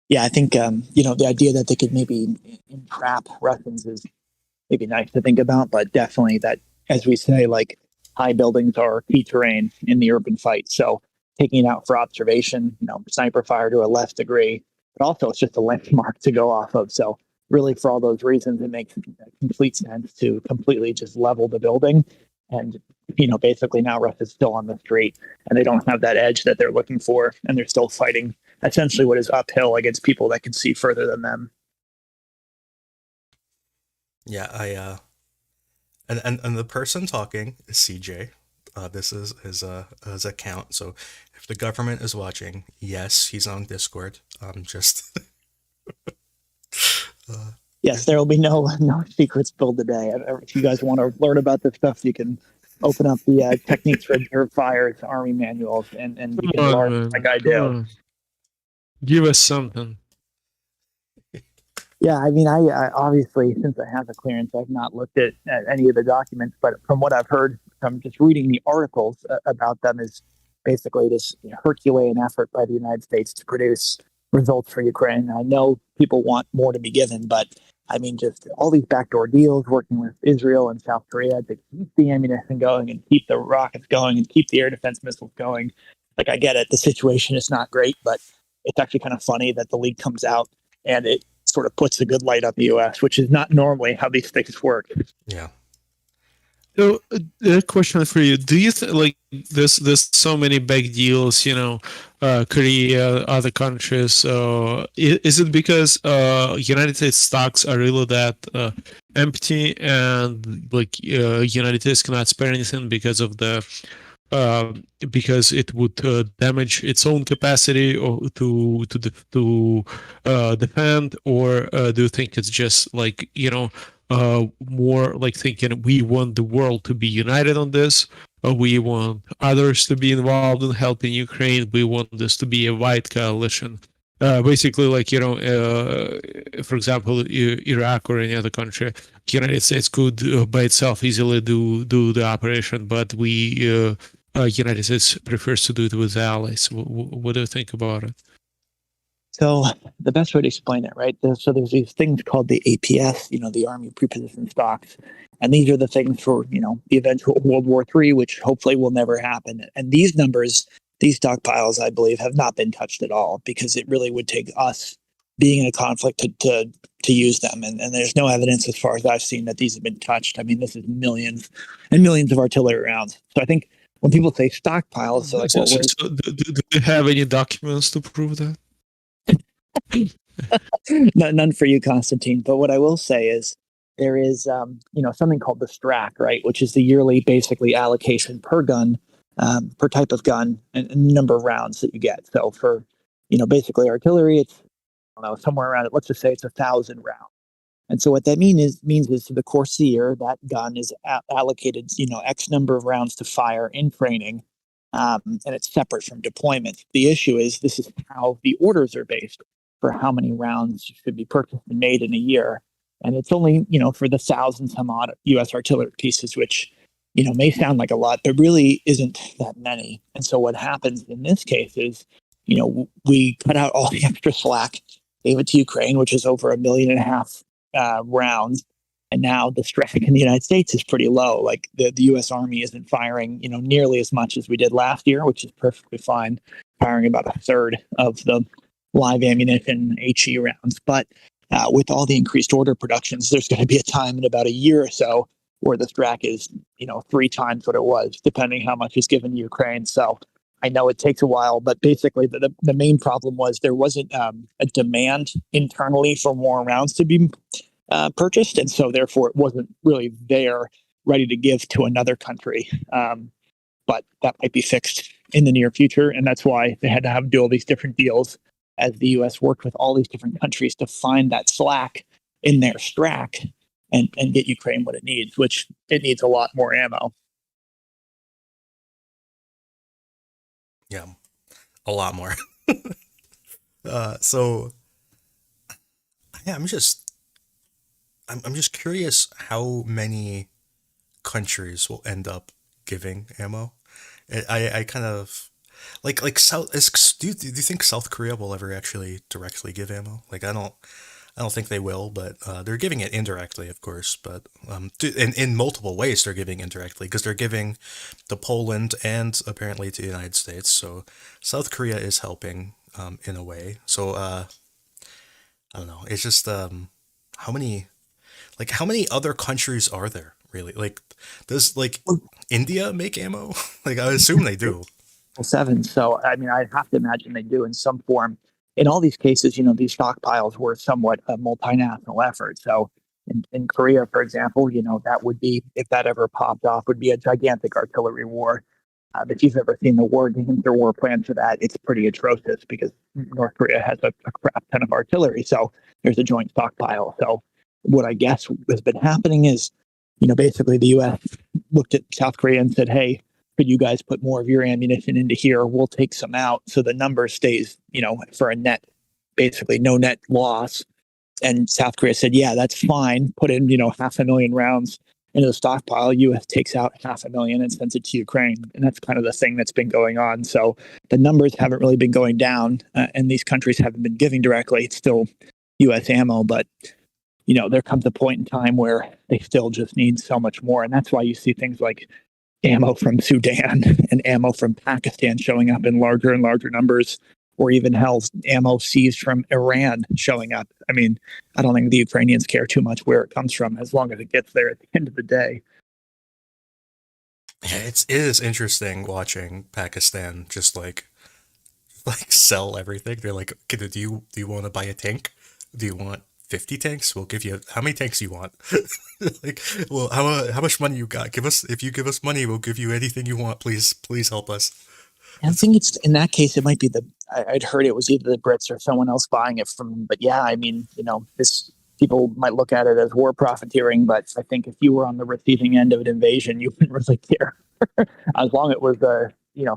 Yeah, I think the idea that they could maybe entrap Russians is maybe nice to think about, but definitely that, as we say, like high buildings are key terrain in the urban fight. So taking it out for observation, sniper fire to a less degree, but also it's just a landmark to go off of. So really, for all those reasons, it makes complete sense to completely just level the building And basically now Russia's still on the street, and they don't have that edge that they're looking for, and they're still fighting essentially what is uphill against people that can see further than them. Yeah, and the person talking is CJ. This is his account. So if the government is watching, yes, he's on Discord. Just Yes, there will be no secrets spilled today. If you guys want to learn about this stuff, you can open up the techniques for observed fires army manuals, and you Come can on, learn man. like I Come do. on. Give us something. Yeah, I mean, I obviously, since I have a clearance, I've not looked at any of the documents, but from what I've heard from just reading the articles about them, is basically this Herculean effort by the United States to produce results for Ukraine. I know people want more to be given, but I mean, just all these backdoor deals working with Israel and South Korea to keep the ammunition going and keep the rockets going and keep the air defense missiles going. Like, I get it. The situation is not great, but it's actually kind of funny that the league comes out and it sort of puts a good light on the U.S., which is not normally how these things work. yeah. So, a question for you: do you like there's so many big deals, Korea, other countries? Is it because United States stocks are really that empty, and like United States cannot spare anything because of the because it would damage its own capacity or to defend, or do you think it's just like more like thinking we want the world to be united on this, or we want others to be involved in helping Ukraine, we want this to be a wide coalition, basically, like for example, Iraq or any other country, United States could by itself easily do the operation, but we United States prefers to do it with allies. What do you think about it? So the best way to explain it, right? So there's these things called the APS, the Army Preposition Stocks, and these are the things for the eventual World War III, which hopefully will never happen. And these numbers, these stockpiles, I believe, have not been touched at all, because it really would take us being in a conflict to use them. And there's no evidence, as far as I've seen, that these have been touched. I mean, this is millions and millions of artillery rounds. So I think when people say stockpiles, so like, So do you have any documents to prove that? None for you, Constantine. But what I will say is there is, something called the STRAC, right, which is the yearly, basically, allocation per gun, per type of gun, and number of rounds that you get. So for, basically artillery, it's somewhere around it. Let's just say it's 1,000 rounds. And so what that means is to the course of the year, that gun is allocated, X number of rounds to fire in training, and it's separate from deployment. The issue is this is how the orders are based for how many rounds should be purchased and made in a year. And it's only, for the 1,000 some odd U.S. artillery pieces, which, may sound like a lot, but really isn't that many. And so what happens in this case is, we cut out all the extra slack, gave it to Ukraine, which is over 1.5 million rounds. And now the stress in the United States is pretty low. Like the U.S. Army isn't firing, nearly as much as we did last year, which is perfectly fine, firing about a third of the live ammunition HE rounds. But with all the increased order productions, there's going to be a time in about a year or so where the STRAC is, 3 times what it was, depending how much is given to Ukraine. So I know it takes a while, but basically the main problem was there wasn't a demand internally for more rounds to be purchased. And so therefore it wasn't really there ready to give to another country. But that might be fixed in the near future. And that's why they had to do all these different deals as the U.S. worked with all these different countries to find that slack in their STRAC and get Ukraine what it needs, which it needs a lot more ammo. Yeah, a lot more. So yeah, I'm just curious how many countries will end up giving ammo. I kind of like South. Do you think South Korea will ever actually directly give ammo? Like I don't think they will, but they're giving it indirectly, of course. But in multiple ways, they're giving indirectly because they're giving to Poland and apparently to the United States. So South Korea is helping in a way. So I don't know. It's just how many other countries are there really. Like, does like India make ammo? Like, I assume they do. Seven. So, I mean, I have to imagine they do in some form. In all these cases, these stockpiles were somewhat a multinational effort. So, in Korea, for example, that would be, if that ever popped off, would be a gigantic artillery war. If you've ever seen the war games or war plans for that, it's pretty atrocious because North Korea has a crap ton of artillery. So, there's a joint stockpile. So, what I guess has been happening is, basically the U.S. looked at South Korea and said, hey, could you guys put more of your ammunition into here? We'll take some out. So the number stays, for a net, basically no net loss. And South Korea said, yeah, that's fine. Put in, 500,000 rounds into the stockpile. US takes out 500,000 and sends it to Ukraine. And that's kind of the thing that's been going on. So the numbers haven't really been going down, and these countries haven't been giving directly. It's still US ammo, but there comes a point in time where they still just need so much more. And that's why you see things like ammo from Sudan and ammo from Pakistan showing up in larger and larger numbers, or even ammo seized from Iran showing up. I mean, I don't think the Ukrainians care too much where it comes from as long as it gets there at the end of the day. Yeah, it is interesting watching Pakistan just like sell everything. They're like, okay, do you want to buy a tank? Do you want 50 tanks? We'll give you, how many tanks you want? Like, well, how much money you got? If you give us money, we'll give you anything you want. Please help us. I think it's, in that case, it might be I'd heard it was either the Brits or someone else buying it from, but yeah, I mean, this, people might look at it as war profiteering, but I think if you were on the receiving end of an invasion, you wouldn't really care as long as it was,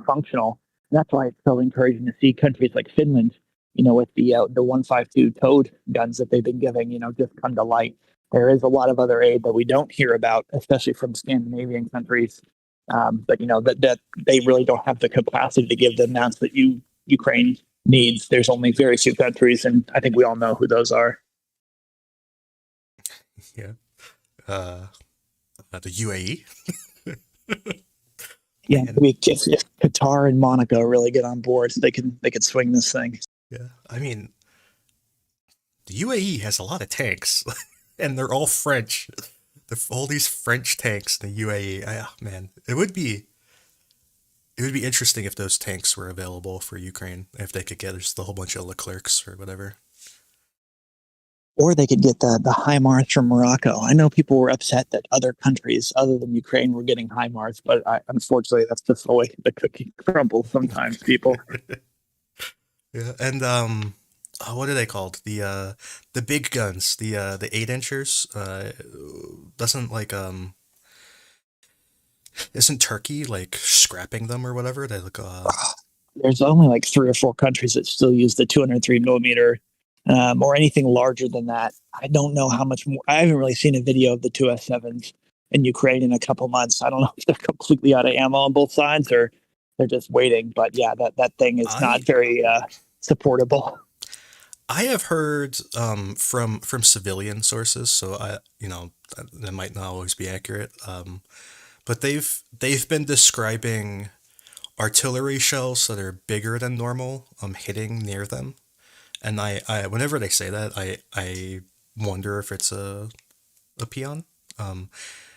functional. And that's why it's so encouraging to see countries like Finland, with the 152 towed guns that they've been giving, just come to light. There is a lot of other aid that we don't hear about, especially from Scandinavian countries. But that they really don't have the capacity to give the amounts that Ukraine needs. There's only very few countries, and I think we all know who those are. Yeah, the UAE. Yeah, if Qatar and Monaco really get on board, they could swing this thing. Yeah, I mean, the UAE has a lot of tanks, and they're all French. All these French tanks in the UAE. Man, it would be interesting if those tanks were available for Ukraine. If they could get just a whole bunch of Leclercs or whatever. Or they could get the HIMARS from Morocco. I know people were upset that other countries other than Ukraine were getting HIMARS, but unfortunately, that's just the way the cookie crumbles sometimes, people. Yeah, and what are they called? The big guns, the 8-inchers. Doesn't like isn't Turkey like scrapping them or whatever? They look There's only like 3 or 4 countries that still use the 203 millimeter, or anything larger than that. I don't know how much more. I haven't really seen a video of the 2S7s in Ukraine in a couple months. I don't know if they're completely out of ammo on both sides or they're just waiting. But yeah, that thing is not very supportable. I have heard from civilian sources, so that might not always be accurate. But they've been describing artillery shells that are bigger than normal hitting near them, and I whenever they say that, I wonder if it's a peon,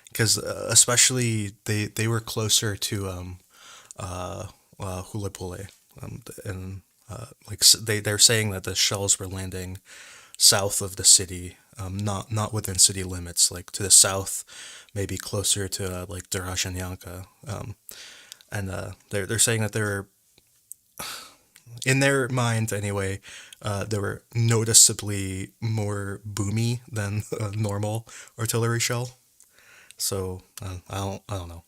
because especially they were closer to Hulipole, and like they're saying that the shells were landing south of the city, not within city limits, like to the south, maybe closer to like Dorozhenyanka, and they're saying that they're, in their mind anyway, they were noticeably more boomy than a normal artillery shell. So I don't know.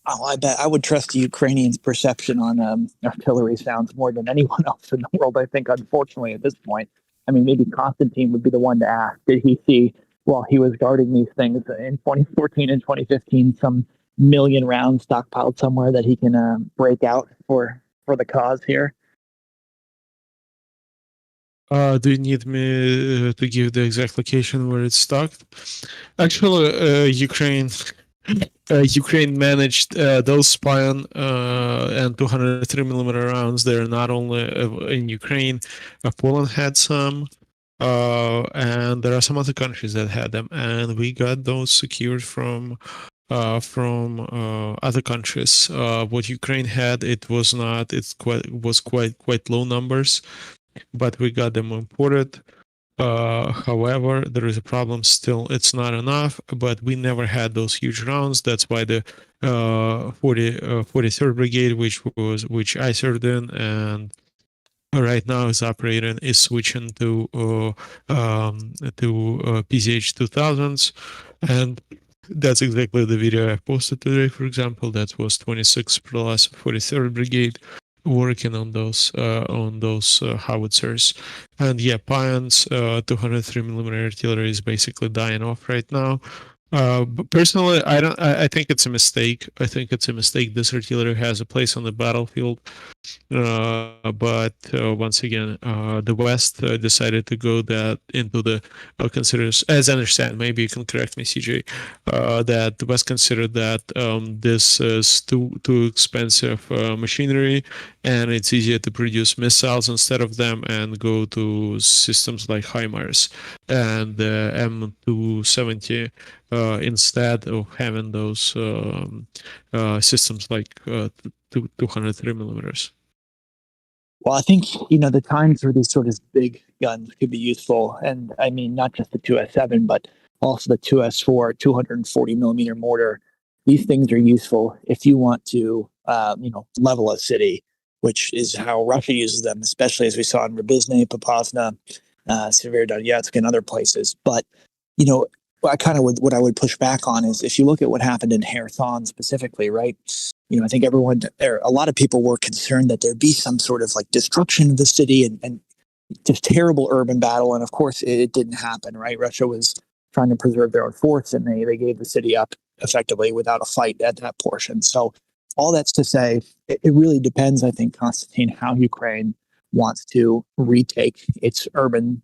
Oh, I bet I would trust the Ukrainians' perception on artillery sounds more than anyone else in the world. I think, unfortunately, at this point, I mean, maybe Constantine would be the one to ask. Did he see, while he was guarding these things in 2014 and 2015, some million rounds stockpiled somewhere that he can break out for the cause here? Do you need me to give the exact location where it's stocked? Actually, Ukraine managed those Spion and 203 millimeter rounds. They're not only in Ukraine. Poland had some. and there are some other countries that had them, and we got those secured from other countries. What Ukraine had, it was not. It's quite low numbers, but we got them imported. However, there is a problem still. It's not enough, but we never had those huge rounds. That's why the 43rd Brigade, which I served in, and right now is operating, is switching to PCH 2000s, and that's exactly the video I posted today. For example, that was 26 plus 43rd Brigade working on those howitzers. And yeah, Pion's 203 millimeter artillery is basically dying off right now. But personally, I don't. I think it's a mistake. I think it's a mistake. This artillery has a place on the battlefield, but once again, the West decided to go that into the considers, as I understand. Maybe you can correct me, CJ. That the West considered that this is too expensive machinery, and it's easier to produce missiles instead of them, and go to systems like HIMARS and M270 instead of having those systems like 203 millimeters. Well, I think, the times where these sort of big guns could be useful. And I mean, not just the 2S7, but also the 2S4, 240 millimeter mortar. These things are useful if you want to, level a city, which is how Russia uses them, especially as we saw in Rybizny, Popasna, Severodonetsk, and other places. But, what I would push back on is if you look at what happened in Kherson specifically, right? I think a lot of people were concerned that there'd be some sort of like destruction of the city and just terrible urban battle. And of course, it didn't happen, right? Russia was trying to preserve their own force, and they gave the city up effectively without a fight at that portion. So all that's to say, it really depends, I think, Constantine, how Ukraine wants to retake its urban,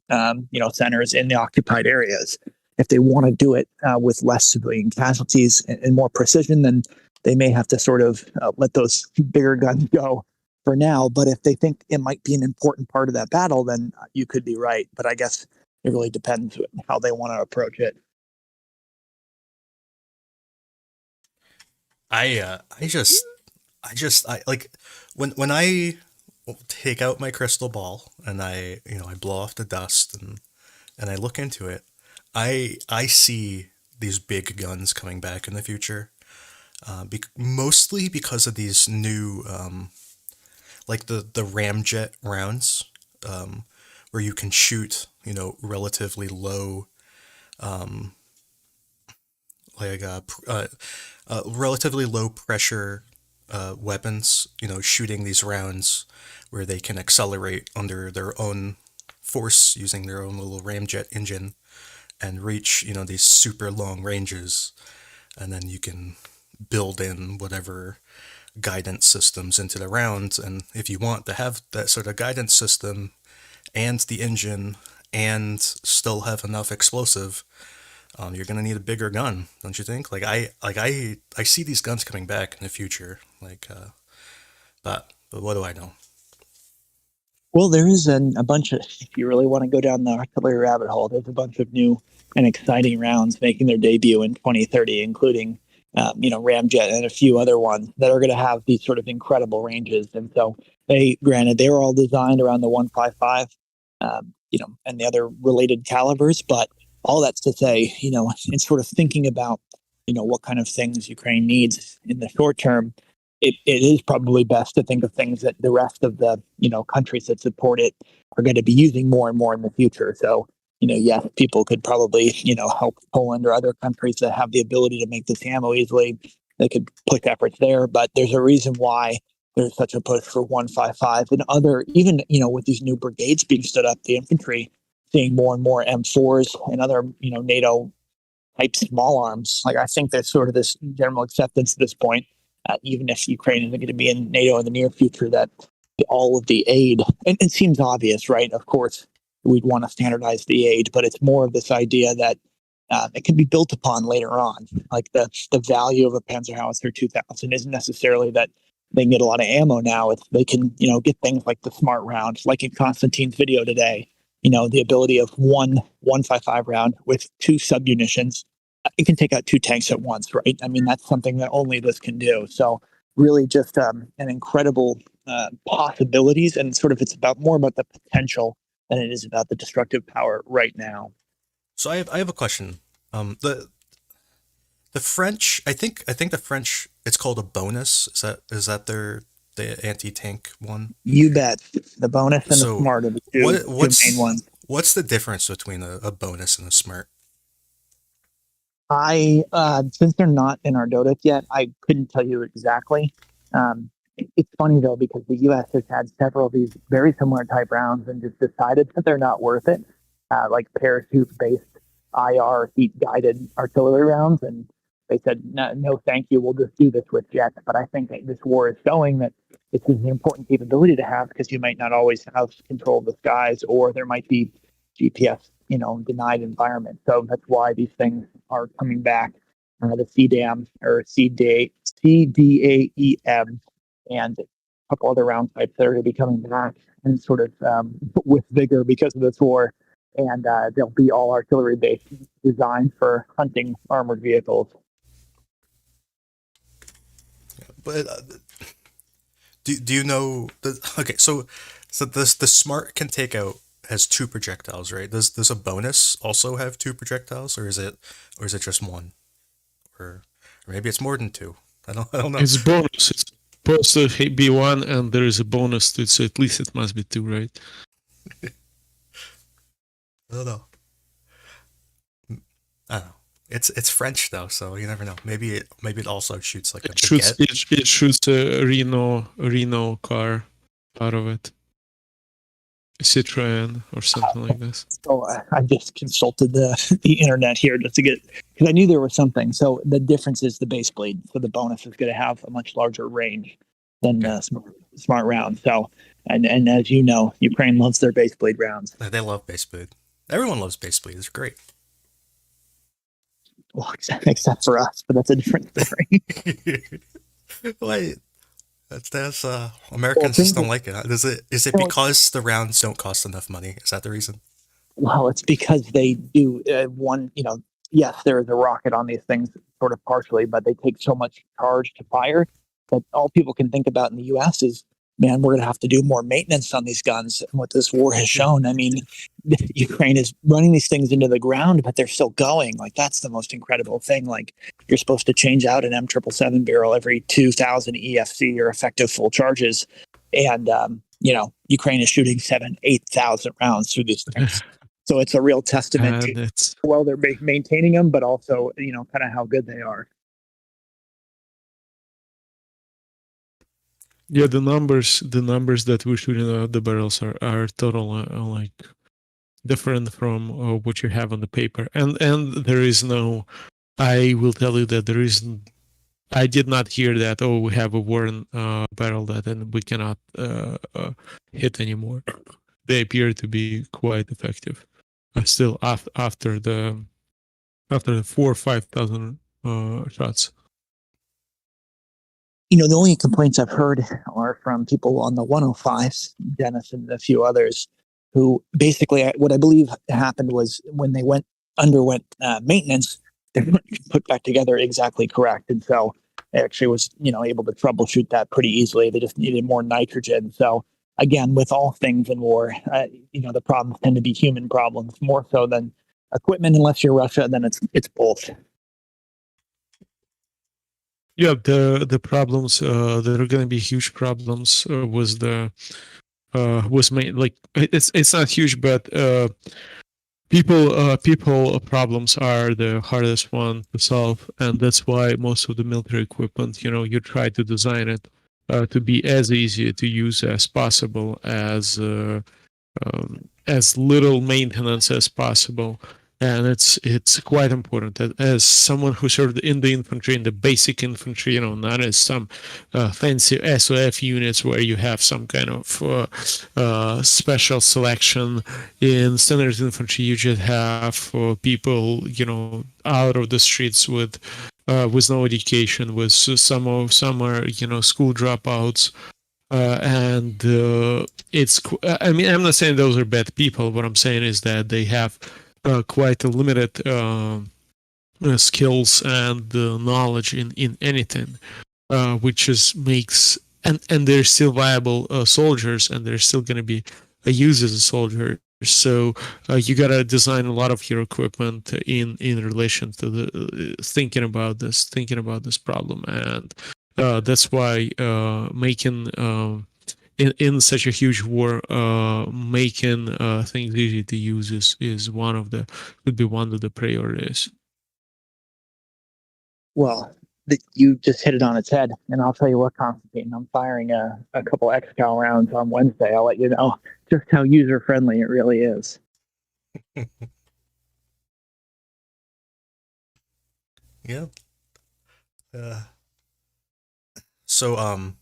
centers in the occupied areas. If they want to do it with less civilian casualties and more precision, then they may have to sort of let those bigger guns go for now. But if they think it might be an important part of that battle, then you could be right. But I guess it really depends how they want to approach it. I like when I take out my crystal ball and I blow off the dust and I look into it, I see these big guns coming back in the future, mostly because of these new like the ramjet rounds, where you can shoot relatively low, like relatively low pressure weapons, shooting these rounds where they can accelerate under their own force using their own little ramjet engine and reach these super long ranges, and then you can build in whatever guidance systems into the rounds. And if you want to have that sort of guidance system and the engine and still have enough explosive, you're gonna need a bigger gun, don't you think? I see these guns coming back in the future, but what do I know? Well, there is a bunch of, if you really want to go down the artillery rabbit hole, there's a bunch of new and exciting rounds making their debut in 2030, including, Ramjet and a few other ones that are going to have these sort of incredible ranges. And so they were all designed around the 155, and the other related calibers. But all that's to say, in sort of thinking about, what kind of things Ukraine needs in the short term, it is probably best to think of things that the rest of the countries that support it are going to be using more and more in the future. So yes, people could probably help Poland or other countries that have the ability to make this ammo easily. They could put efforts there, but there's a reason why there's such a push for 155 and other, even with these new brigades being stood up, the infantry seeing more and more M4s and other NATO type small arms. Like, I think there's sort of this general acceptance at this point, even if Ukraine isn't going to be in NATO in the near future, that all of the aid, and it seems obvious, right? Of course, we'd want to standardize the aid, but it's more of this idea that it can be built upon later on. Like the value of a Panzer Howitzer 2000 isn't necessarily that they can get a lot of ammo now. It's they can get things like the smart round, like in Constantine's video today. the ability of one 155 round with 2 submunitions. It can take out 2 tanks at once, right? I mean, that's something that only this can do. So really just an incredible possibilities, and sort of it's more about the potential than it is about the destructive power right now. So I have a question. The French, I think the French, it's called a bonus. Is that the anti-tank one? You bet. The bonus and the So smart are the what two main ones. what's the difference between a bonus and a smart? Since they're not in our Dota yet, I couldn't tell you exactly. It's funny though, because the U.S. has had several of these very similar type rounds and just decided that they're not worth it, like parachute-based IR heat-guided artillery rounds, and they said, no, thank you, we'll just do this with jets. But I think that this war is showing that this is an important capability to have, because you might not always have control of the skies, or there might be GPS, denied environment. So that's why these things are coming back. The CDAM or CDAEM and a couple other round types that are going to be coming back and sort of with vigor because of this war. And they'll be all artillery based, designed for hunting armored vehicles. But do you know okay, so the smart can take out, has 2 projectiles, right? Does a bonus also have 2 projectiles, or is it just one? Or maybe it's more than 2. I don't know. It's bonus. It's supposed to be 1, and there is a bonus to it, so at least it must be 2, right? I don't know. I don't know. It's French though, so you never know. Maybe it also shoots like a baguette. It shoots a Renault car out of it. Citroen or something like this. So I just consulted the internet here just to get, because I knew there was something. So the difference is the base blade. So the bonus is going to have a much larger range than smart round. So and as you know, Ukraine loves their base blade rounds. They love base blade. Everyone loves base blade. It's great. Well, except for us, but that's a different story. Wait, that's Americans just don't like it. Is it because the rounds don't cost enough money? Is that the reason? Well, it's because they do yes, there is a rocket on these things, sort of partially, but they take so much charge to fire that all people can think about in the U.S. is, man, we're going to have to do more maintenance on these guns. And what this war has shown, I mean, Ukraine is running these things into the ground, but they're still going. Like, that's the most incredible thing. Like, you're supposed to change out an M777 barrel every 2,000 EFC or effective full charges. And, Ukraine is shooting 8,000 rounds through these things. So it's a real testament to how well they're maintaining them, but also, kind of how good they are. Yeah, the numbers that we're shooting out the barrels are totally like different from what you have on the paper, and there is no. I will tell you that there isn't. I did not hear that. Oh, we have a Warren barrel that and we cannot hit anymore. They appear to be quite effective. Still, after the 4,000 or 5,000 shots. The only complaints I've heard are from people on the 105s, Dennis and a few others, who basically, what I believe happened was when they underwent maintenance, they weren't put back together exactly correct. And so I actually was, able to troubleshoot that pretty easily. They just needed more nitrogen. So again, with all things in war, the problems tend to be human problems more so than equipment. Unless you're Russia, then it's both. Yeah, the problems that are going to be huge problems was like it's not huge, but people problems are the hardest one to solve, and that's why most of the military equipment, you try to design it to be as easy to use as possible, as little maintenance as possible. And it's quite important that as someone who served in the infantry, in the basic infantry, not as some fancy SOF units where you have some kind of special selection. In standard infantry, you just have people, out of the streets with no education, some are, school dropouts, and I mean, I'm not saying those are bad people. What I'm saying is that they have quite a limited skills and knowledge in anything, which just makes and they're still viable soldiers, and they're still going to be used as a soldier. So you got to design a lot of your equipment in relation to the thinking about this problem, and that's why making in such a huge war, making things easy to use is would be one of the priorities. Well, you just hit it on its head. And I'll tell you what, Constantine, I'm firing a couple XCal rounds on Wednesday. I'll let you know just how user friendly it really is. Yeah. So I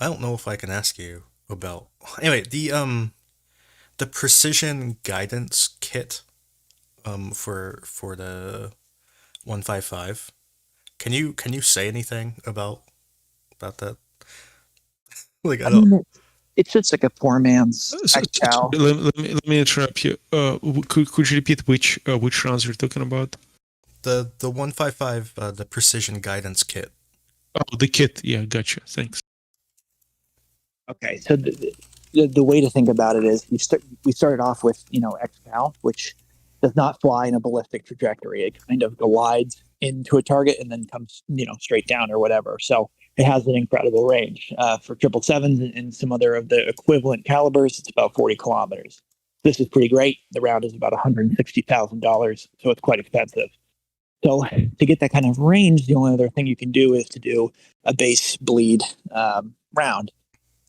don't know if I can ask you about anyway the precision guidance kit for the 155. Can you say anything about that? Like I I don't mean, it's just like a poor man's XCal. Let me interrupt you. Could you repeat which rounds you're talking about? the 155 the precision guidance kit. Oh, the kit. Yeah, gotcha. Thanks. Okay, so the way to think about it is we started off with XCal, which does not fly in a ballistic trajectory. It kind of glides into a target and then comes straight down or whatever. So it has an incredible range. For 777s and some other of the equivalent calibers, it's about 40 kilometers. This is pretty great. The round is about $160,000, so it's quite expensive. So to get that kind of range, the only other thing you can do is to do a base bleed round.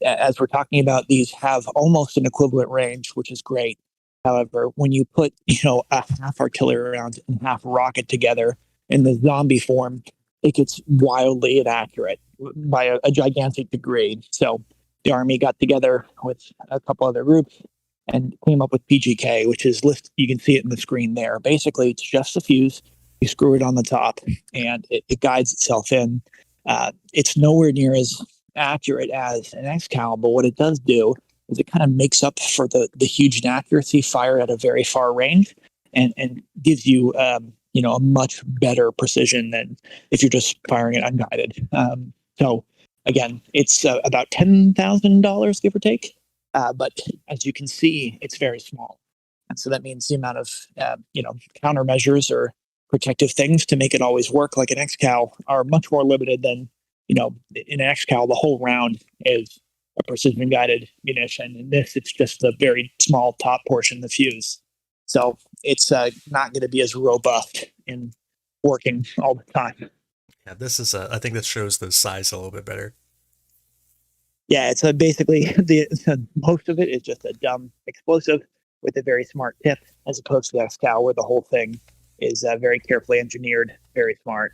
As we're talking about, these have almost an equivalent range, which is great. However, when you put a half artillery round and half rocket together in the zombie form, it gets wildly inaccurate by a gigantic degree. So the Army got together with a couple other groups and came up with PGK, which is you can see it in the screen there. Basically, it's just a fuse. You screw it on the top, and it guides itself in. It's nowhere near as accurate as an XCal, but what it does do is it kind of makes up for the huge inaccuracy fired at a very far range, and gives you a much better precision than if you're just firing it unguided. So again, it's about $10,000 give or take, but as you can see, it's very small, and so that means the amount of countermeasures or protective things to make it always work like an XCal are much more limited than in an XCal. The whole round is a precision guided munition. In this, it's just the very small top portion, the fuse. So it's not going to be as robust in working all the time. Yeah, this is I think this shows the size a little bit better. Yeah, it's basically most of it is just a dumb explosive with a very smart tip, as opposed to the XCal where the whole thing is very carefully engineered, very smart.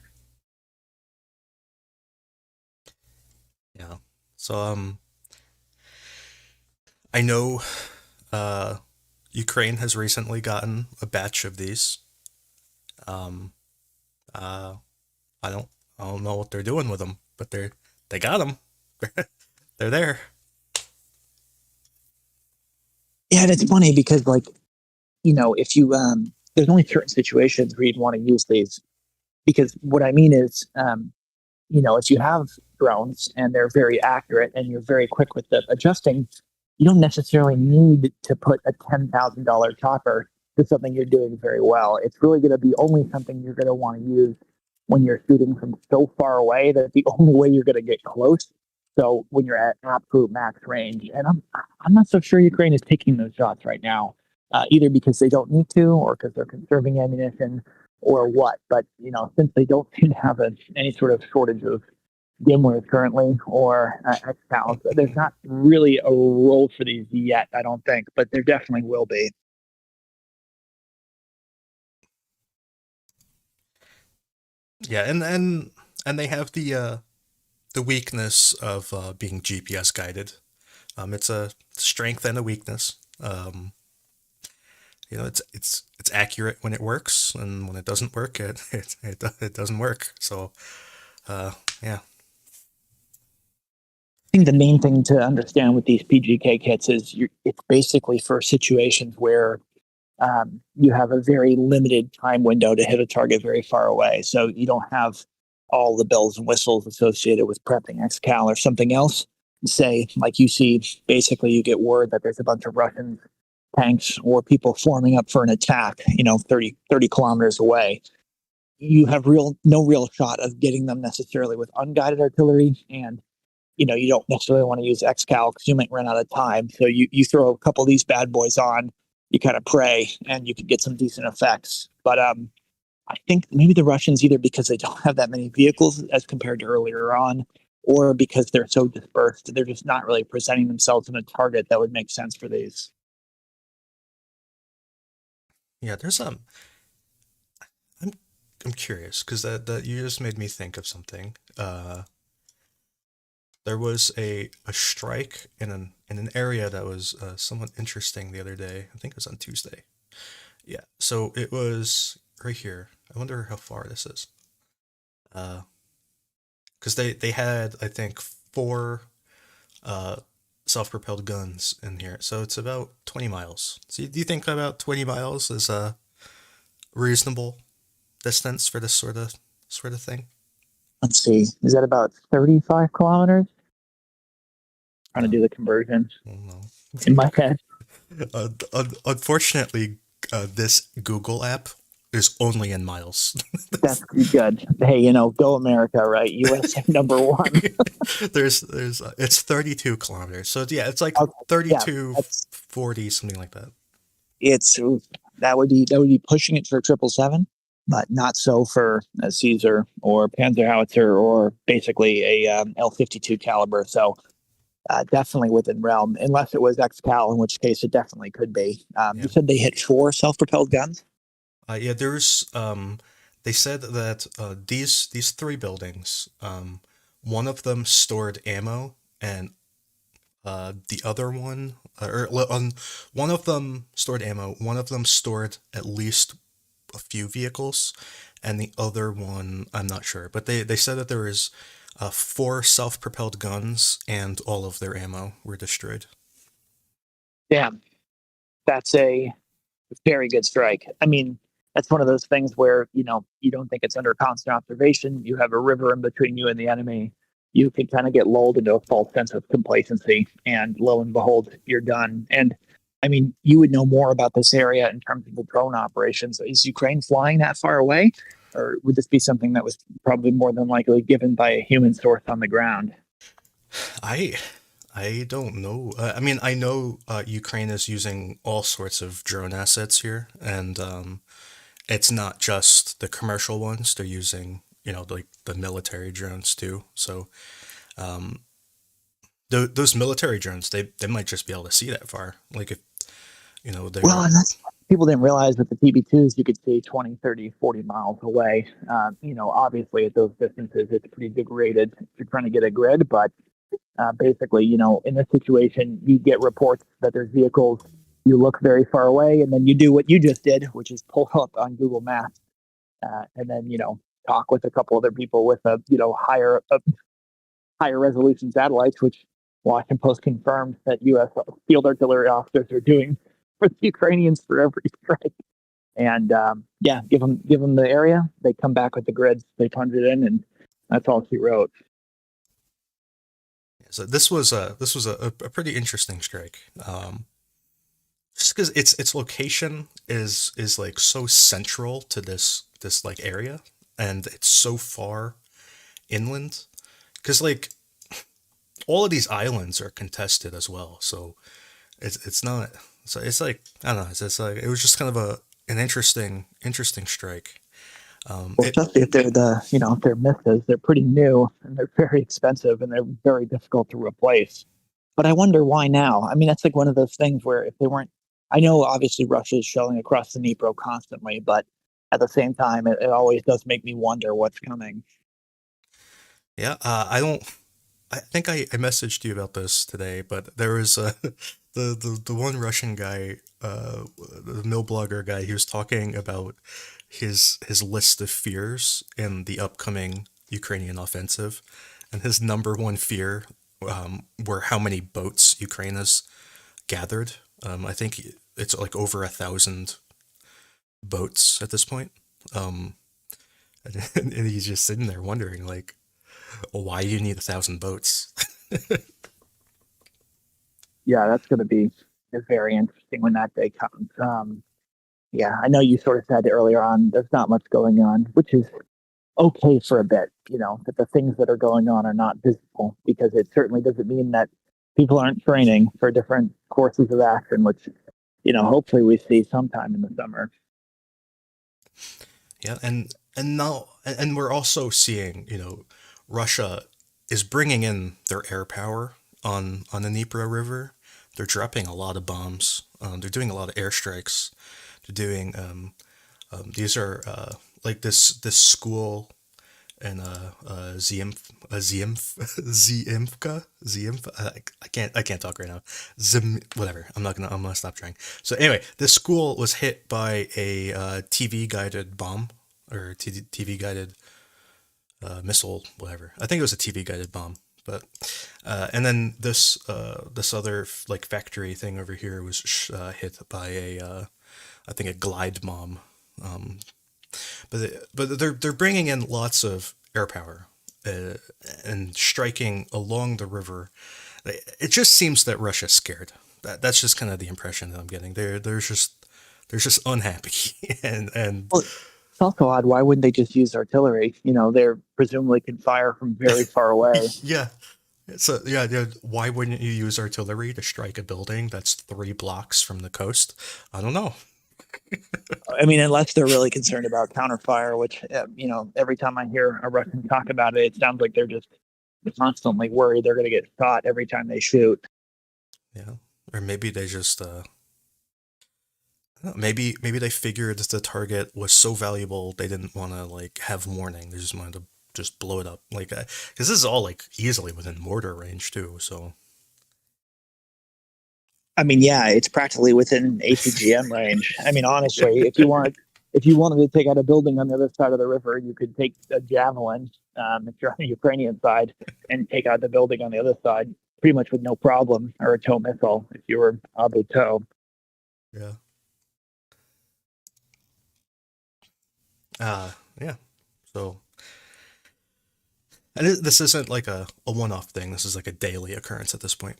Yeah. So I know Ukraine has recently gotten a batch of these. I don't know what they're doing with them, but they got them. They're there. Yeah, and it's funny because if you there's only certain situations where you'd want to use these, because what I mean is if you have drones and they're very accurate and you're very quick with the adjusting, you don't necessarily need to put a $10,000 chopper to something you're doing very well. It's really going to be only something you're going to want to use when you're shooting from so far away that the only way you're going to get close. So when you're at absolute max range, and I'm not so sure Ukraine is taking those shots right now, either because they don't need to or because they're conserving ammunition or what. But since they don't seem to have any sort of shortage of dimware currently or XCals, there's not really a role for these yet, I don't think, but there definitely will be. Yeah, and they have the weakness of being GPS guided. It's a strength and a weakness. It's accurate when it works, and when it doesn't work, it doesn't work. So, yeah. I think the main thing to understand with these PGK kits is it's basically for situations where you have a very limited time window to hit a target very far away. So you don't have all the bells and whistles associated with prepping XCal or something else. Say, like you see, basically you get word that there's a bunch of Russian tanks or people forming up for an attack, 30 kilometers away. You have no real shot of getting them necessarily with unguided artillery, and you don't necessarily want to use XCal because you might run out of time. So you throw a couple of these bad boys on, you kind of pray, and you could get some decent effects. But I think maybe the Russians, either because they don't have that many vehicles as compared to earlier on, or because they're so dispersed, they're just not really presenting themselves in a target that would make sense for these. Yeah, there's I'm curious because that you just made me think of something. There was a strike in an area that was somewhat interesting the other day. I think it was on Tuesday. Yeah, so it was right here. I wonder how far this is. Because they had, I think, 4 self-propelled guns in here, so it's about 20 miles. So do you think about 20 miles is a reasonable distance for this sort of thing? Let's see, is that about 35 kilometers? Trying to do the conversion in my head. Unfortunately, this Google app is only in miles. That's good. Hey, go America, right? USA number one. there's it's 32 kilometers. So yeah, it's like Okay, 32, yeah, 40, something like that. That would be pushing it for 777, but not so for a Caesar or Panzer howitzer or basically a L-52 caliber. So definitely within realm, unless it was XCal, in which case it definitely could be. Yeah. You said they hit 4 self-propelled guns? Yeah, there's they said that these 3 buildings, one of them stored ammo, and the other one, one of them stored ammo, one of them stored at least a few vehicles, and the other one I'm not sure. But they said that there was 4 self-propelled guns, and all of their ammo were destroyed. Damn, that's a very good strike. I mean, that's one of those things where you don't think it's under constant observation. You have a river in between you and the enemy. You can kind of get lulled into a false sense of complacency, and lo and behold, you're done. And I mean, you would know more about this area in terms of the drone operations. Is Ukraine flying that far away, or would this be something that was probably more than likely given by a human source on the ground? I don't know. I mean, I know Ukraine is using all sorts of drone assets here, and it's not just the commercial ones. They're using, like the military drones too. So those military drones, they might just be able to see that far. Like if, they Well, were. and that's people didn't realize with the TB2s, you could see 20, 30, 40 miles away. Obviously at those distances, it's pretty degraded if you're trying to get a grid, but basically, in this situation, you get reports that there's vehicles, you look very far away, and then you do what you just did, which is pull up on Google Maps, and then, talk with a couple other people with a, higher resolution satellites, which Washington Post confirmed that U.S. field artillery officers are doing for the Ukrainians for every strike. And give them the area. They come back with the grids. They punch it in, and that's all she wrote. So this was a pretty interesting strike. Just because its location is like so central to this like area, and it's so far inland. Because like all of these islands are contested as well, so it's not. So it's like I don't know. It's like it was just kind of an interesting strike. Well, especially if they're if they're misses, they're pretty new and they're very expensive and they're very difficult to replace. But I wonder why now. I mean, that's like one of those things where if they weren't, I know obviously Russia is shelling across the Dnipro constantly, but at the same time, it always does make me wonder what's coming. Yeah, I don't. I think I messaged you about this today, but there was the one Russian guy, the mill blogger guy. He was talking about his list of fears in the upcoming Ukrainian offensive, and his number one fear were how many boats Ukraine has gathered. I think it's like over 1,000 boats at this point. Um, and he's just sitting there wondering, like, well, why do you need 1,000 boats? Yeah, that's going to be very interesting when that day comes. Yeah, I know you sort of said earlier on there's not much going on, which is okay for a bit, that the things that are going on are not visible because it certainly doesn't mean that people aren't training for different courses of action, which, hopefully we see sometime in the summer. Yeah, and now and we're also seeing, Russia is bringing in their air power on the Dnipro River. They're dropping a lot of bombs. They're doing a lot of airstrikes. They're doing these are like this school and Ziemka. I can't talk right now. Whatever. I'm gonna stop trying. So anyway, this school was hit by a TV guided bomb or TV guided missile, whatever. I think it was a TV guided bomb. But and then this other like factory thing over here was hit by I think a glide bomb. Um, but they're bringing in lots of air power uh, and striking along the river. It just seems that Russia's scared. That's just kind of the impression that I'm getting. They're just unhappy and Well, it's also odd. Why wouldn't they just use artillery? They're presumably can fire from very far away. yeah. So yeah. Why wouldn't you use artillery to strike a building that's 3 blocks from the coast? I don't know. I mean, unless they're really concerned about counterfire, which, every time I hear a Russian talk about it, it sounds like they're just constantly worried they're going to get shot every time they shoot. Yeah, or maybe they just maybe they figured the target was so valuable they didn't want to like have warning. They just wanted to just blow it up, like because this is all like easily within mortar range too. So I mean, yeah, it's practically within ATGM range. I mean, honestly, if you wanted to take out a building on the other side of the river, you could take a javelin, if you're on the Ukrainian side, and take out the building on the other side pretty much with no problem, or a tow missile if you were Abu Tow. yeah, yeah. So and this isn't like a one-off thing. This is like a daily occurrence at this point.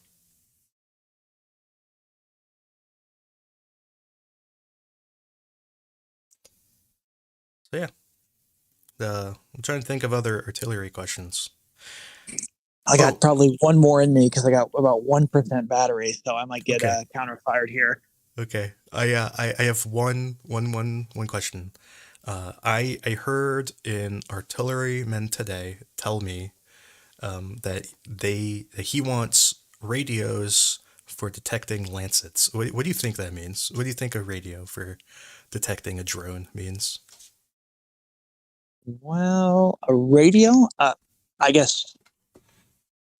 So yeah, I'm trying to think of other artillery questions. I got Oh, probably one more in me because I got about 1% battery, so I might get okay, counter fired here. okay. I have one question. I heard an artilleryman today tell me that he wants radios for detecting lancets. What do you think that means? What do you think a radio for detecting a drone means? Well, a radio, I guess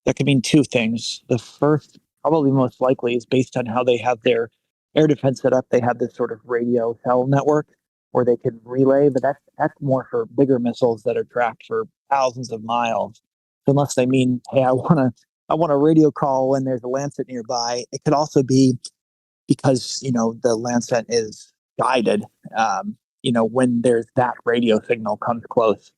that could mean two things. The first, probably most likely, is based on how they have their air defense set up. They have this sort of radio cell network where they can relay, but that's more for bigger missiles that are tracked for thousands of miles. Unless they mean, hey, I want a radio call when there's a Lancet nearby. It could also be because the Lancet is guided. When there's that radio signal comes close,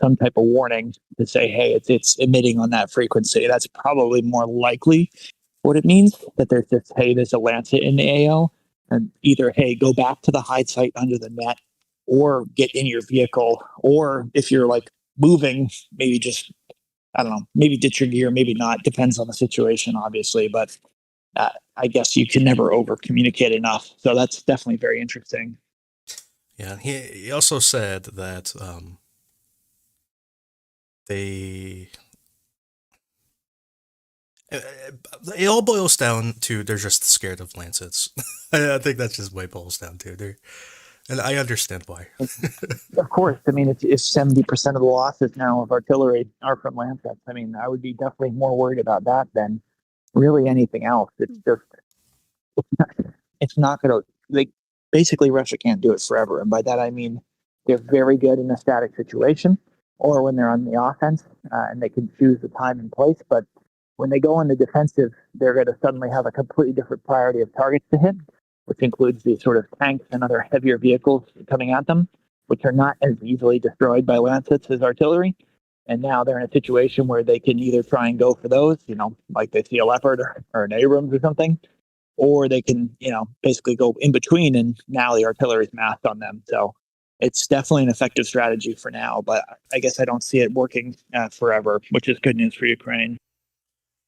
some type of warning to say, hey, it's emitting on that frequency. That's probably more likely what it means, that there's just, hey, there's a Lancet in the AO, and either, hey, go back to the hide site under the net, or get in your vehicle, or if you're like moving, maybe just, I don't know, maybe ditch your gear, maybe not. Depends on the situation, obviously, but I guess you can never over communicate enough. So that's definitely very interesting. Yeah, he also said that they it all boils down to they're just scared of lancets. I think that's just what it boils down to. And I understand why. Of course, I mean, if 70% of the losses now of artillery are from Lancets, I mean, I would be definitely more worried about that than really anything else. It's just, it's not going to, like, basically, Russia can't do it forever. And by that, I mean, they're very good in a static situation or when they're on the offense, and they can choose the time and place. But When they go on the defensive, they're going to suddenly have a completely different priority of targets to hit, which includes these sort of tanks and other heavier vehicles coming at them, which are not as easily destroyed by lancets as artillery. And now they're in a situation where they can either try and go for those, like they see a Leopard or an Abrams or something, or they can, basically go in between, and now the artillery is massed on them. So it's definitely an effective strategy for now, but I guess I don't see it working forever, which is good news for Ukraine.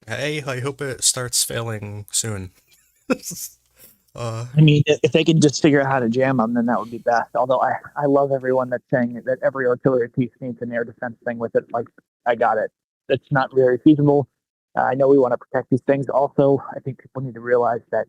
Hey, I hope it starts failing soon. I mean, if they can just figure out how to jam them, then that would be best. Although I love everyone that's saying that every artillery piece needs an air defense thing with it. Like, I got it. It's not very feasible. I know we want to protect these things. Also, I think people need to realize that,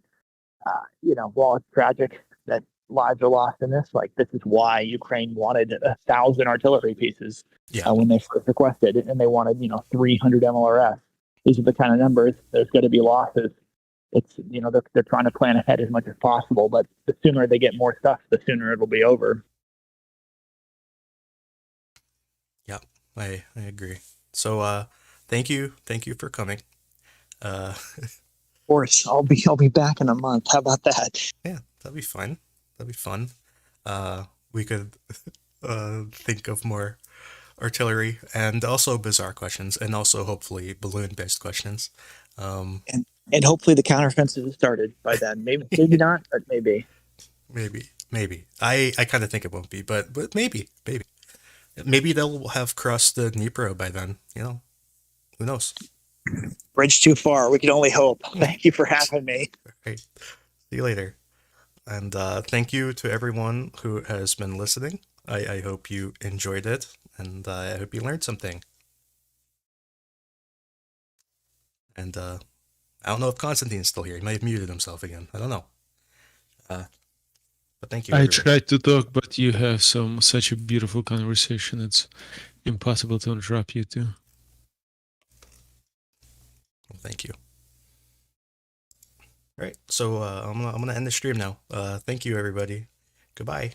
while it's tragic that lives are lost in this, like, this is why Ukraine wanted 1,000 artillery pieces when they first requested it, and they wanted, 300 MLRS. These are the kind of numbers. There's going to be losses. It's, they're trying to plan ahead as much as possible, but the sooner they get more stuff, the sooner it'll be over. Yeah, I agree. So thank you for coming. Of course, I'll be back in a month. How about that? Yeah, that'd be fun. We could think of more artillery and also bizarre questions, and also hopefully balloon-based questions. And hopefully the counteroffensive is started by then. Maybe not, but maybe. Maybe. I kind of think it won't be, but maybe. Maybe they'll have crossed the Dnipro by then. Who knows? Bridge too far. We can only hope. Thank you for having me. Right. See you later. And thank you to everyone who has been listening. I hope you enjoyed it, and I hope you learned something. And I don't know if Constantine's still here. He might have muted himself again. I don't know. But thank you. I Everybody. tried to talk, but you have such a beautiful conversation. It's impossible to interrupt you too. Well, thank you. All right, so I'm gonna end the stream now. Thank you, everybody. Goodbye.